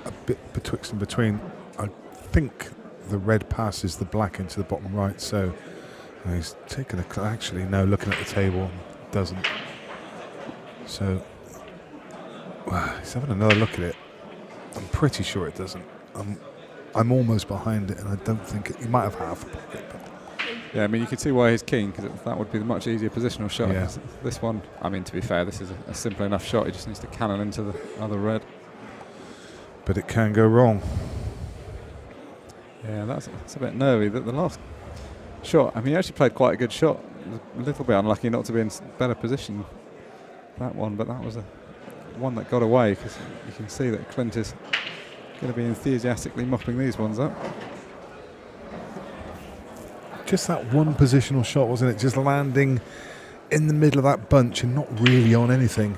a bit betwixt and between. I think the red passes the black into the bottom right, so he's taken actually no, looking at the table, doesn't. So he's having another look at it. I'm pretty sure it doesn't. I'm almost behind it, and I don't think he might have half a pocket. But yeah, I mean, you can see why he's keen, because that would be the much easier positional shot. Yeah. This one, I mean, to be fair, this is a simple enough shot. He just needs to cannon into the other red. But it can go wrong. Yeah, that's a bit nervy. The last shot, I mean, he actually played quite a good shot. He was a little bit unlucky not to be in better position, that one, but that was one that got away, because you can see that Clint is going to be enthusiastically mopping these ones up. Just that one positional shot, wasn't it? Just landing in the middle of that bunch and not really on anything.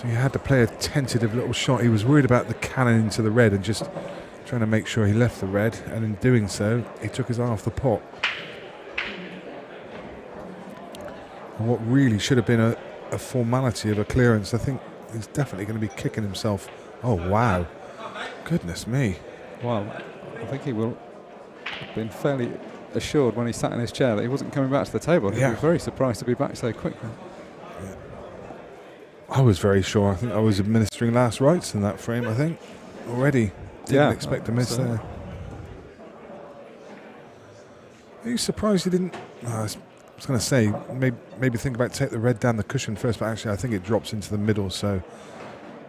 So he had to play a tentative little shot. He was worried about the cannon into the red and just trying to make sure he left the red, and in doing so, he took his eye off the pot. And what really should have been a formality of a clearance, I think he's definitely going to be kicking himself. Oh, wow. Goodness me. Well, I think he will have been fairly assured when he sat in his chair that he wasn't coming back to the table. He was very surprised to be back so quickly. Yeah. I was very sure. I think I was administering last rites in that frame, I think, already. Didn't expect to miss there. Are you surprised he didn't? I was going to say, maybe think about take the red down the cushion first, but actually I think it drops into the middle, so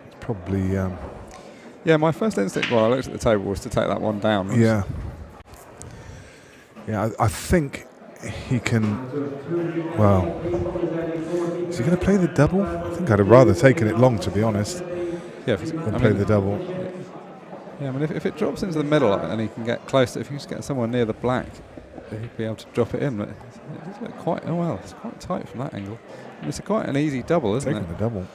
it's probably... yeah, my first instinct while I looked at the table was to take that one down. Yeah. Yeah, I think he can... Well, is he going to play the double? I think I'd have rather taken it long, to be honest, than play the double. Yeah, I mean, if it drops into the middle and he can get close to it, if he can just get somewhere near the black, he'd be able to drop it in. But it does look quite, oh well, it's quite tight from that angle. And it's quite an easy double, isn't it? Taking the double.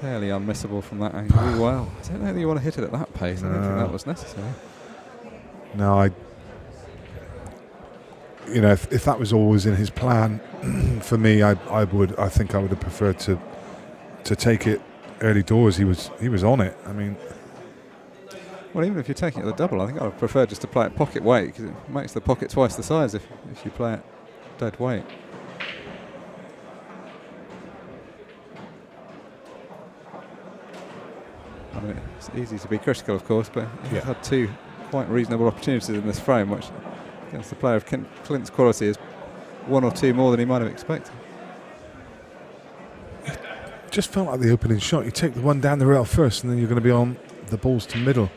Fairly unmissable from that angle. Well, I don't know that you want to hit it at that pace. I don't think that was necessary. No, if that was always in his plan, for me, I think I would have preferred to take it early doors. He was on it. I mean, well, even if you're taking it at the double, I think I would prefer just to play it pocket weight, because it makes the pocket twice the size if you play it dead weight. I mean, it's easy to be critical, of course, but he's had two quite reasonable opportunities in this frame, which against the player of Clint's quality is one or two more than he might have expected. It just felt like the opening shot. You take the one down the rail first, and then you're going to be on the balls to middle.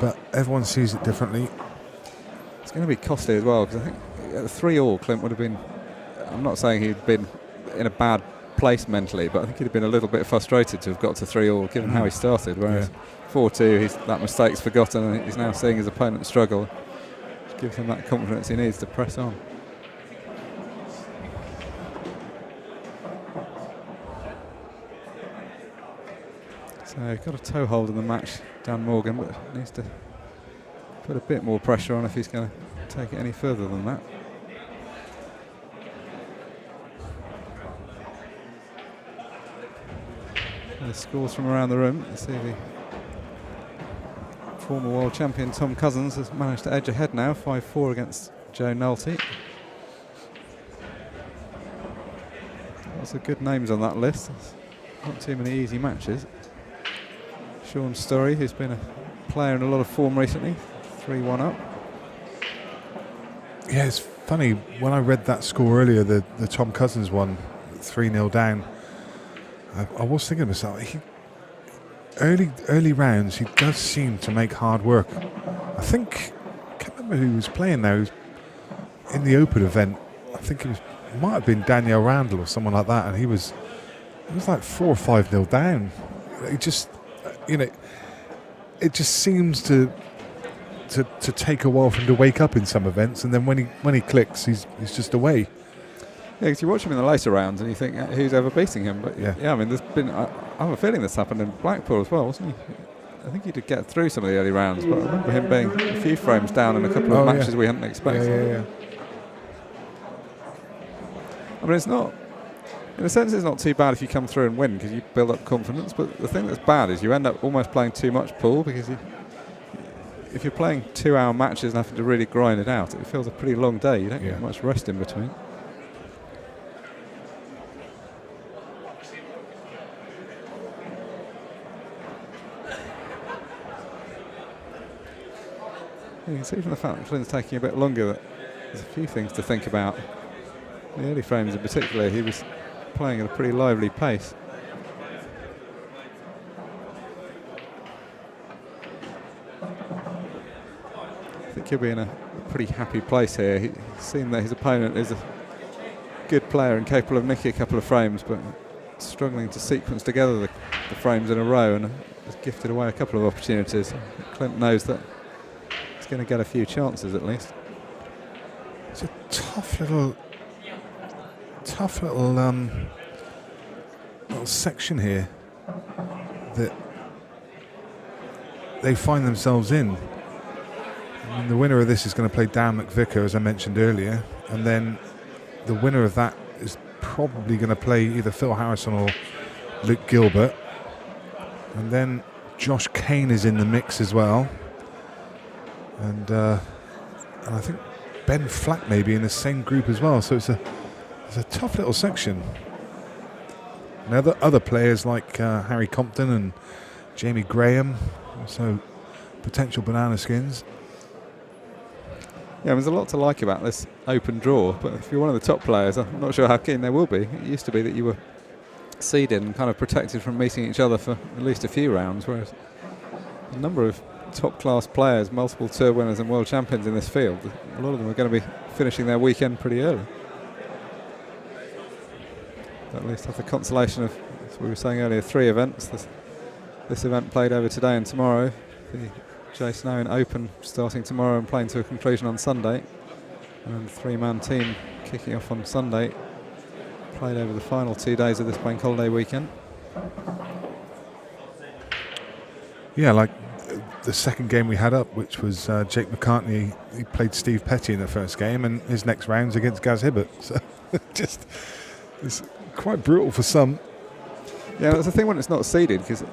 But everyone sees it differently. It's going to be costly as well, because I think at the 3-all, Clint would have been... I'm not saying he'd been in a bad place mentally, but I think he'd have been a little bit frustrated to have got to 3-all, given how he started. Whereas 4-2, that mistake's forgotten, and he's now seeing his opponent struggle. Which gives him that confidence he needs to press on. So got a toe hold in the match, Dan Morgan, but needs to put a bit more pressure on if he's going to take it any further than that. The scores from around the room. Let's see the former world champion Tom Cousins has managed to edge ahead now, 5-4 against Joe Nolte. Lots of good names on that list. Not too many easy matches. Sean Story, who's been a player in a lot of form recently, 3-1 up. Yeah, it's funny, when I read that score earlier, the Tom Cousins one, 3-0 down, I was thinking to myself, early rounds, he does seem to make hard work. I can't remember who he was playing now. He was in the Open event. I think it might have been Danielle Randall or someone like that, and it was like 4 or 5-0 down. It just, it just seems to take a while for him to wake up in some events, and then when he clicks, he's just away. Yeah, because you watch him in the later rounds and you think, who's ever beating him? But yeah, I mean, there's been, I have a feeling this happened in Blackpool as well, wasn't he? I think he did get through some of the early rounds, but I remember him being a few frames down in a couple of matches we hadn't expected. Yeah. I mean, it's not, in a sense, it's not too bad if you come through and win, because you build up confidence, but the thing that's bad is you end up almost playing too much pool, because if you're playing 2-hour matches and having to really grind it out, it feels a pretty long day. You don't get much rest in between. You can see from the fact that Clint's taking a bit longer that there's a few things to think about. In the early frames in particular, he was playing at a pretty lively pace. I think he'll be in a pretty happy place here. He's seen that his opponent is a good player and capable of nicking a couple of frames, but struggling to sequence together the frames in a row, and has gifted away a couple of opportunities. Clint knows that going to get a few chances at least. It's a tough little section here that they find themselves in. I mean, the winner of this is going to play Dan McVicker, as I mentioned earlier, and then the winner of that is probably going to play either Phil Harrison or Luke Gilbert. And then Josh Kane is in the mix as well. And I think Ben Flack may be in the same group as well. So it's a tough little section. Now the other players like Harry Compton and Jamie Graham, also potential banana skins. Yeah, there's a lot to like about this open draw, but if you're one of the top players, I'm not sure how keen they will be. It used to be that you were seeded and kind of protected from meeting each other for at least a few rounds, whereas a number of top-class players, multiple tour winners and world champions in this field, a lot of them are going to be finishing their weekend pretty early. At least have the consolation of, as we were saying earlier, 3 events. This event played over today and tomorrow. The Jason Owen Open starting tomorrow and playing to a conclusion on Sunday. And the 3-man team kicking off on Sunday. Played over the final 2 days of this bank holiday weekend. Yeah, like the second game we had up, which was Jake McCartney. He played Steve Petty in the first game, and his next round's against Gaz Hibbert. So just, it's quite brutal for some. Yeah, that's the thing when it's not seeded, because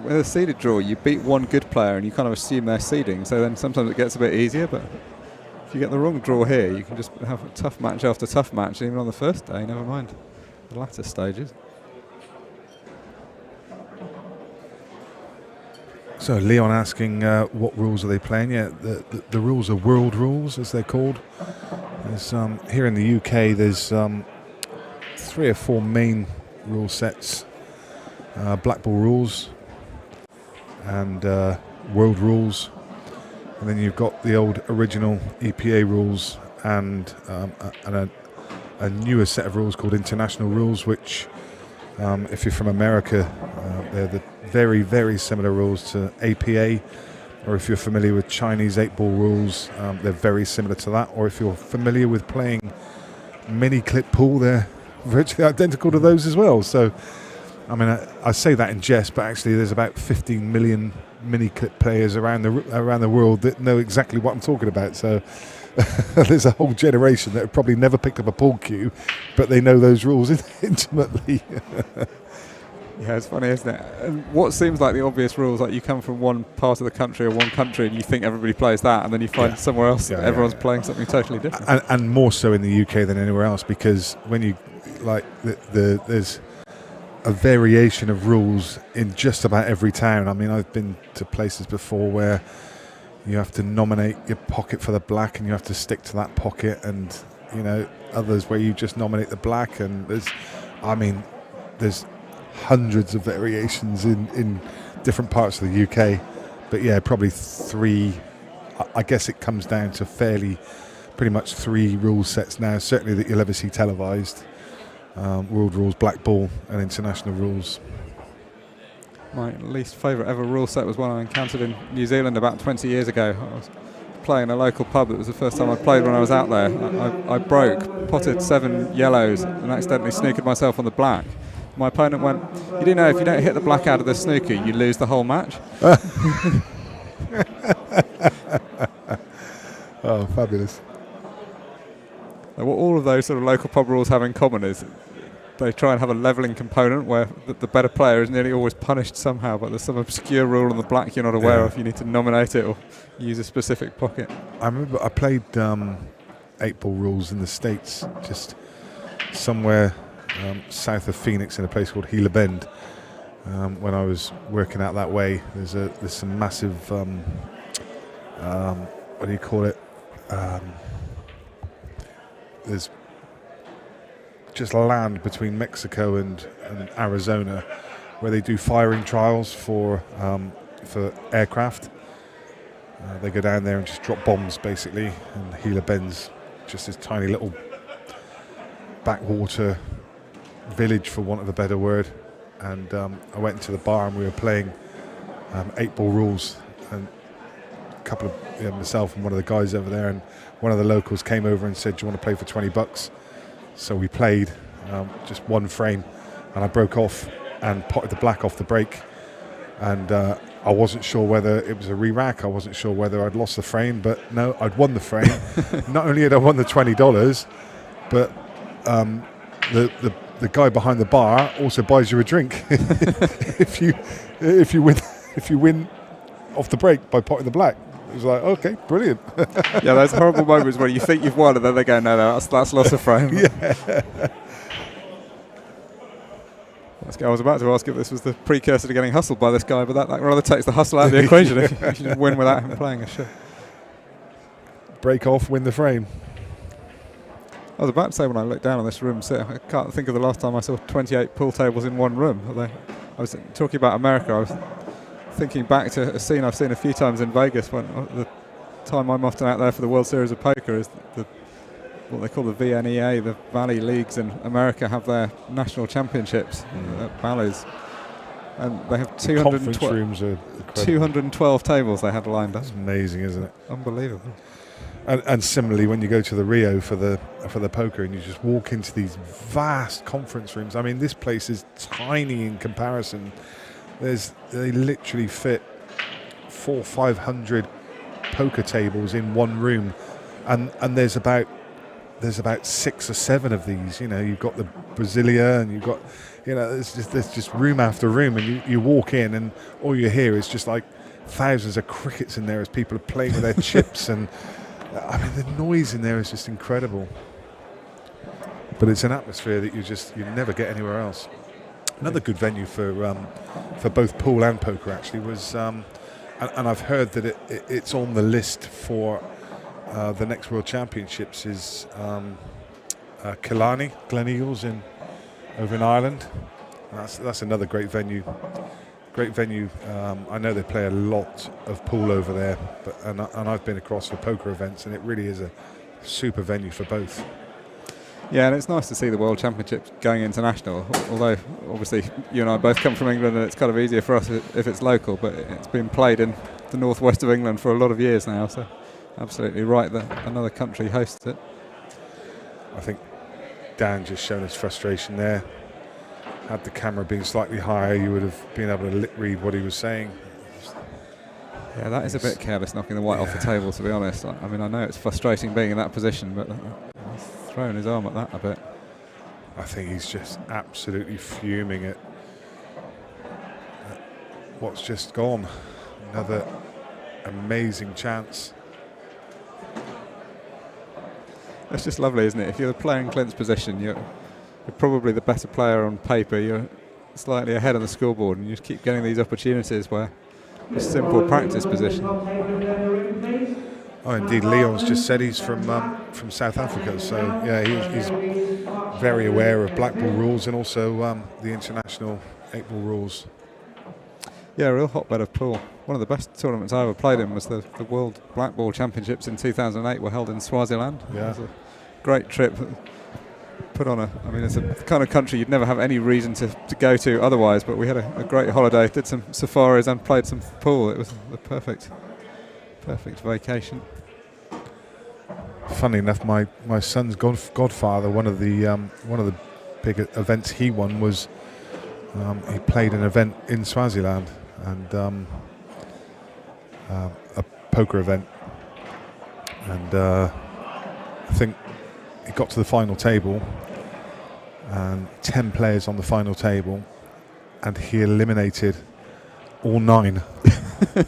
with a seeded draw, you beat one good player and you kind of assume they're seeding, so then sometimes it gets a bit easier, but if you get the wrong draw here, you can just have a tough match after tough match, even on the first day, never mind the latter stages. So Leon asking what rules are they playing? Yeah, the rules are world rules, as they're called. There's, here in the UK, there's 3 or 4 main rule sets. Black ball rules and world rules, and then you've got the old original EPA rules and a newer set of rules called international rules, which if you're from America, they're the very, very similar rules to APA, or if you're familiar with Chinese 8-ball rules, they're very similar to that, or if you're familiar with playing mini clip pool, they're virtually identical to those as well. So I mean, I say that in jest, but actually there's about 15 million mini-clip players around the world that know exactly what I'm talking about. So there's a whole generation that have probably never picked up a pool cue, but they know those rules intimately. Yeah, it's funny, isn't it? And what seems like the obvious rules, like you come from one part of the country or one country and you think everybody plays that, and then you find somewhere else everyone's playing something totally different. And more so in the UK than anywhere else, because when you, like, there's a variation of rules in just about every town. I mean, I've been to places before where you have to nominate your pocket for the black and you have to stick to that pocket, and you know, others where you just nominate the black, and there's hundreds of variations in different parts of the UK. But yeah, probably 3. I guess it comes down to pretty much 3 rule sets now, certainly that you'll ever see televised. World rules, black ball, and international rules. My least favourite ever rule set was one I encountered in New Zealand about 20 years ago. I was playing a local pub. It was the first time I played when I was out there. I potted 7 yellows and accidentally snookered myself on the black. My opponent went, "You do know if you don't hit the black out of the snooker, you lose the whole match." Oh, fabulous. What all of those sort of local pub rules have in common is they try and have a levelling component where the better player is nearly always punished somehow, but there's some obscure rule on the black you're not aware of. You need to nominate it or use a specific pocket. I remember I played 8-ball rules in the States, just somewhere south of Phoenix in a place called Gila Bend. When I was working out that way, there's some massive what do you call it? There's just land between Mexico and Arizona where they do firing trials for aircraft. They go down there and just drop bombs, basically. And Gila Bend's just this tiny little backwater village, for want of a better word. And I went into the bar and we were playing 8-ball rules. And a couple of myself and one of the guys over there, and one of the locals came over and said, "Do you want to play for $20?" So we played just one frame. and I broke off and potted the black off the break, and I wasn't sure whether it was a re-rack. I wasn't sure whether I'd lost the frame, but no, I'd won the frame. Not only had I won the $20, but the guy behind the bar also buys you a drink if you win off the break by potting the black. It was like, okay, brilliant. Yeah, those horrible moments where you think you've won and then they go, no, that's lost a frame. Yeah. I was about to ask if this was the precursor to getting hustled by this guy, but that rather takes the hustle out of the equation. If you just win without him playing a shot. Break off, win the frame. I was about to say, when I looked down on this room set, I can't think of the last time I saw 28 pool tables in one room. Although I was talking about America, I was thinking back to a scene I've seen a few times in Vegas. When the time I'm often out there for the World Series of Poker is what they call the VNEA, the Valley Leagues in America have their national championships at Bally's. And they have 212 tables they had lined up. That's amazing, isn't it? Unbelievable. And similarly, when you go to the Rio for the poker and you just walk into these vast conference rooms, I mean, this place is tiny in comparison. They literally fit 400 or 500 poker tables in one room, and there's about 6 or 7 of these. You know, you've got the Brasilia, and you've got, you know, there's just room after room, and you walk in, and all you hear is just like thousands of crickets in there as people are playing with their chips, and I mean, the noise in there is just incredible. But it's an atmosphere that you never get anywhere else. Another good venue for both pool and poker actually was, and I've heard that it's on the list for the next World Championships, is Killarney, Gleneagles over in Ireland. That's another great venue. Great venue. I know they play a lot of pool over there, and I've been across for poker events, and it really is a super venue for both. Yeah, and it's nice to see the World Championships going international, although obviously you and I both come from England and it's kind of easier for us if it's local, but it's been played in the northwest of England for a lot of years now, so absolutely right that another country hosts it. I think Dan just shown his frustration there. Had the camera been slightly higher, you would have been able to lip read what he was saying. Yeah, that is a bit careless, knocking the white off the table, to be honest. I mean, I know it's frustrating being in that position, but he's throwing his arm at that a bit. I think he's just absolutely fuming at what's just gone. Another amazing chance. It's just lovely, isn't it? If you're playing Clint's position, you're probably the better player on paper. You're slightly ahead on the scoreboard, and you just keep getting these opportunities where a simple practice position. Oh, indeed. Leon's just said he's from South Africa, so yeah, he's very aware of black ball rules and also the international 8-ball rules. Yeah, a real hotbed of pool. One of the best tournaments I ever played in was the World Black Ball Championships in 2008 were held in Swaziland. Yeah. It was a great trip. Put on I mean, it's a kind of country you'd never have any reason to go to otherwise, but we had a great holiday, did some safaris and played some pool. It was the perfect vacation. Funny enough, my son's godfather, one of the big events he won was he played an event in Swaziland, and a poker event, and I think he got to the final table, and 10 players on the final table, and he eliminated all 9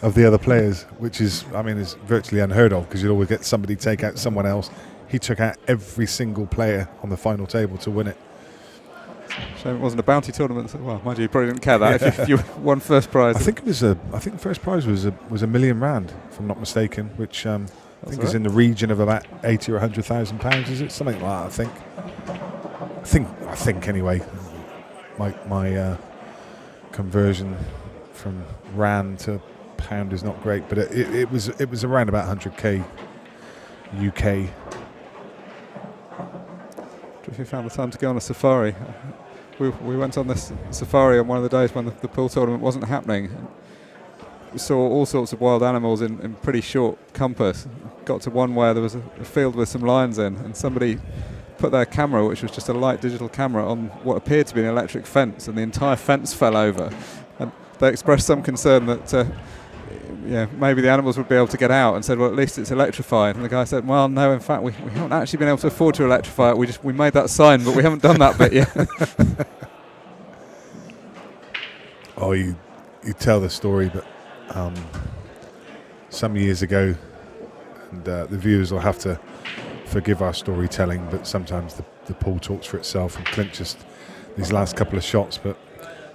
of the other players, which is virtually unheard of, because you'd always get somebody take out someone else. He took out every single player on the final table to win it. Shame it wasn't a bounty tournament. Well, mind you probably didn't care that if you won first prize. I think the first prize was £1 million, if I'm not mistaken, which I think is in the region of about 80 or 100,000 pounds. Is it something like that? I think anyway. My conversion from rand to pound is not great, but it was around about 100k UK. If you found the time to go on a safari, we went on this safari on one of the days when the pool tournament wasn't happening. We saw all sorts of wild animals in pretty short compass. Got to one where there was a field with some lions in, and somebody put their camera, which was just a light digital camera, on what appeared to be an electric fence, and the entire fence fell over. And they expressed some concern that maybe the animals would be able to get out, and said, well, at least it's electrified. And the guy said, well, no, in fact, we haven't actually been able to afford to electrify it. We made that sign, but we haven't done that bit yet. Oh, you tell the story, but some years ago, and the viewers will have to forgive our storytelling, but sometimes the pool talks for itself, and Clint just these last couple of shots. But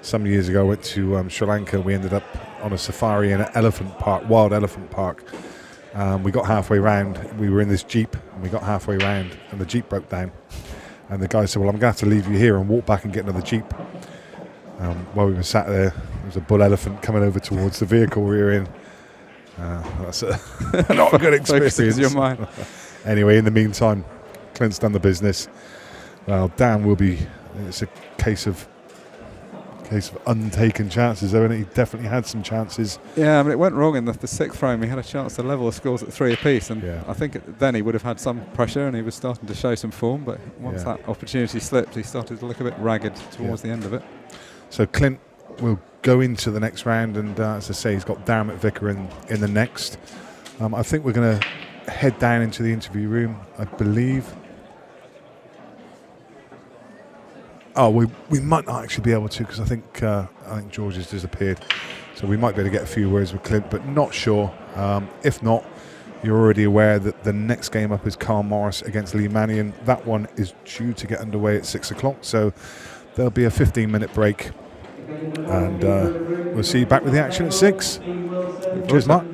some years ago I went to Sri Lanka. We ended up on a safari in an elephant park, wild elephant park. We got halfway round, we were in this Jeep, and we got halfway round and the Jeep broke down, and the guy said, well, I'm going to have to leave you here and walk back and get another Jeep. While we were sat there, there was a bull elephant coming over towards the vehicle we were in. That's not a good experience. Your mind. Anyway, in the meantime, Clint's done the business. Well, Dan will be. It's a case of untaken chances, though, and he definitely had some chances. Yeah, I mean, it went wrong in the sixth frame. He had a chance to level the scores at 3 apiece, and I think then he would have had some pressure, and he was starting to show some form. But once that opportunity slipped, he started to look a bit ragged towards the end of it. So Clint will go into the next round, and as I say, he's got Darren McVicker in the next. I think we're going to head down into the interview room, I believe. Oh, we might not actually be able to, because I think George has disappeared. So we might be able to get a few words with Clint, but not sure. If not, you're already aware that the next game up is Carl Morris against Lee Mannion. That one is due to get underway at 6 o'clock. So there'll be a 15-minute break, and we'll see you back with the action at 6. Cheers, Mark.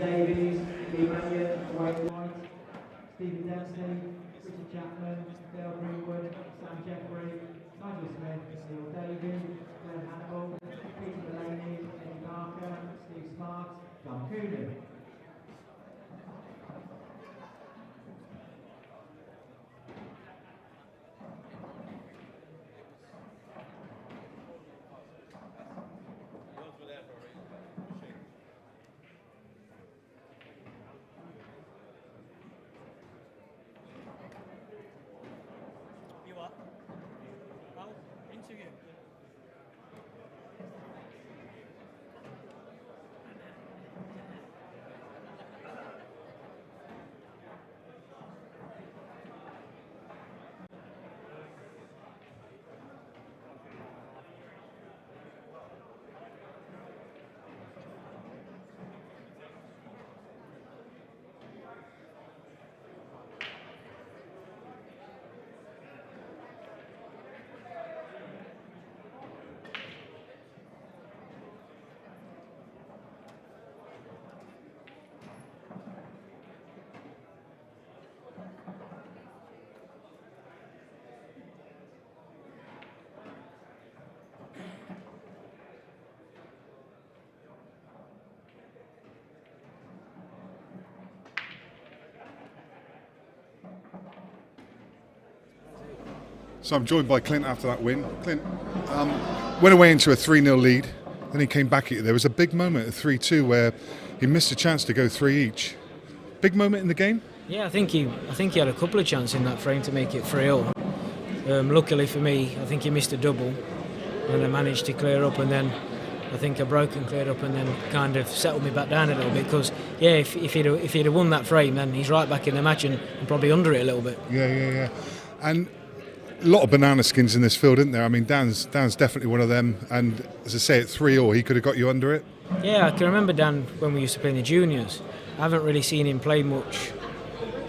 So I'm joined by Clint after that win. Clint went away into a 3-0 lead, then he came back at you. There was a big moment at 3-2 where he missed a chance to go 3 each. Big moment in the game? Yeah, I think he had a couple of chances in that frame to make it 3-0. Luckily for me, I think he missed a double, and I managed to clear up, and then I think I broke and cleared up, and then kind of settled me back down a little bit, because if he'd have won that frame, then he's right back in the match and probably under it a little bit. Yeah. And a lot of banana skins in this field, isn't there? I mean, Dan's definitely one of them, and as I say, at 3-0, he could have got you under it. Yeah, I can remember Dan when we used to play in the juniors. I haven't really seen him play much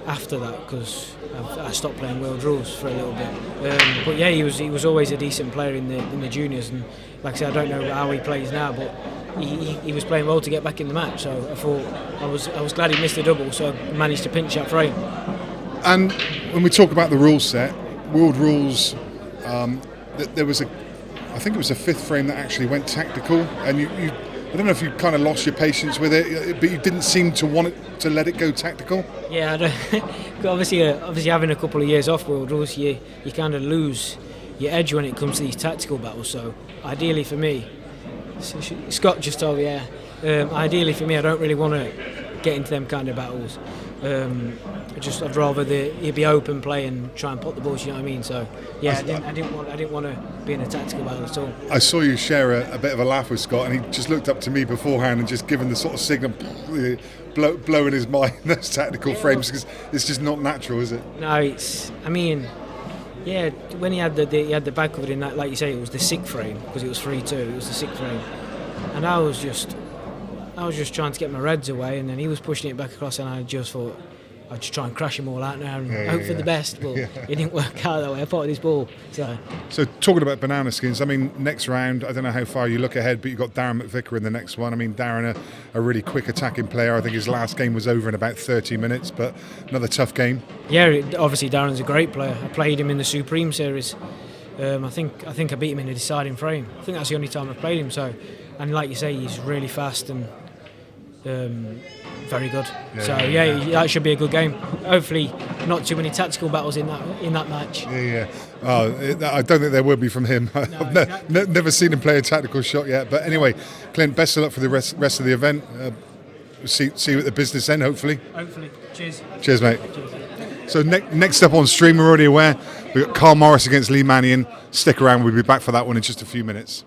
after that, because I stopped playing world rules for a little bit. But yeah, he was always a decent player in the juniors, and like I said, I don't know how he plays now, but he was playing well to get back in the match. So I thought I was glad he missed the double, so I managed to pinch that frame. And when we talk about the rule set, world rules, there was I think it was a 5th frame that actually went tactical, and you I don't know if you kind of lost your patience with it, but you didn't seem to want it to let it go tactical. Yeah, obviously having a couple of years off world rules, you kind of lose your edge when it comes to these tactical battles. So ideally for me, Scott just told me, ideally for me, I don't really want to get into them kind of battles. I'd rather he'd be open play and try and put the balls. You know what I mean? So yeah, I didn't want to be in a tactical battle at all. I saw you share a bit of a laugh with Scott, and he just looked up to me beforehand and just given the sort of signal, blowing his mind those tactical frames, because it's just not natural, is it? No, yeah, when he had the bag covered in that, like you say, it was the sick frame because it was 3-2. It was the sick frame, and I was just trying to get my reds away, and then he was pushing it back across, and I just thought I'd just try and crash them all out now and hope for the best. But it didn't work out that way. I potted his ball. So talking about banana skins, I mean, next round, I don't know how far you look ahead, but you've got Darren McVicker in the next one. I mean, Darren, a really quick attacking player. I think his last game was over in about 30 minutes, but another tough game. Yeah, obviously Darren's a great player. I played him in the Supreme Series. I think I beat him in a deciding frame. I think that's the only time I've played him. So, and like you say, he's really fast and very good. That should be a good game. Hopefully, not too many tactical battles in that match. I don't think there will be from him. I've never seen him play a tactical shot yet. But anyway, Clint, best of luck for the rest of the event. See you at the business end, hopefully. Hopefully. Cheers, mate. Cheers. So next up on stream, we're already aware, we've got Carl Morris against Lee Mannion. Stick around, we'll be back for that one in just a few minutes.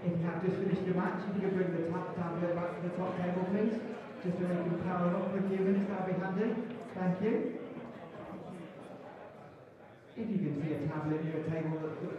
If you have just finished your match, if you could bring the tablet back to the top table, please. Just so we can power up for a few minutes, that'll be handy. Thank you. If you can see a tablet near a table that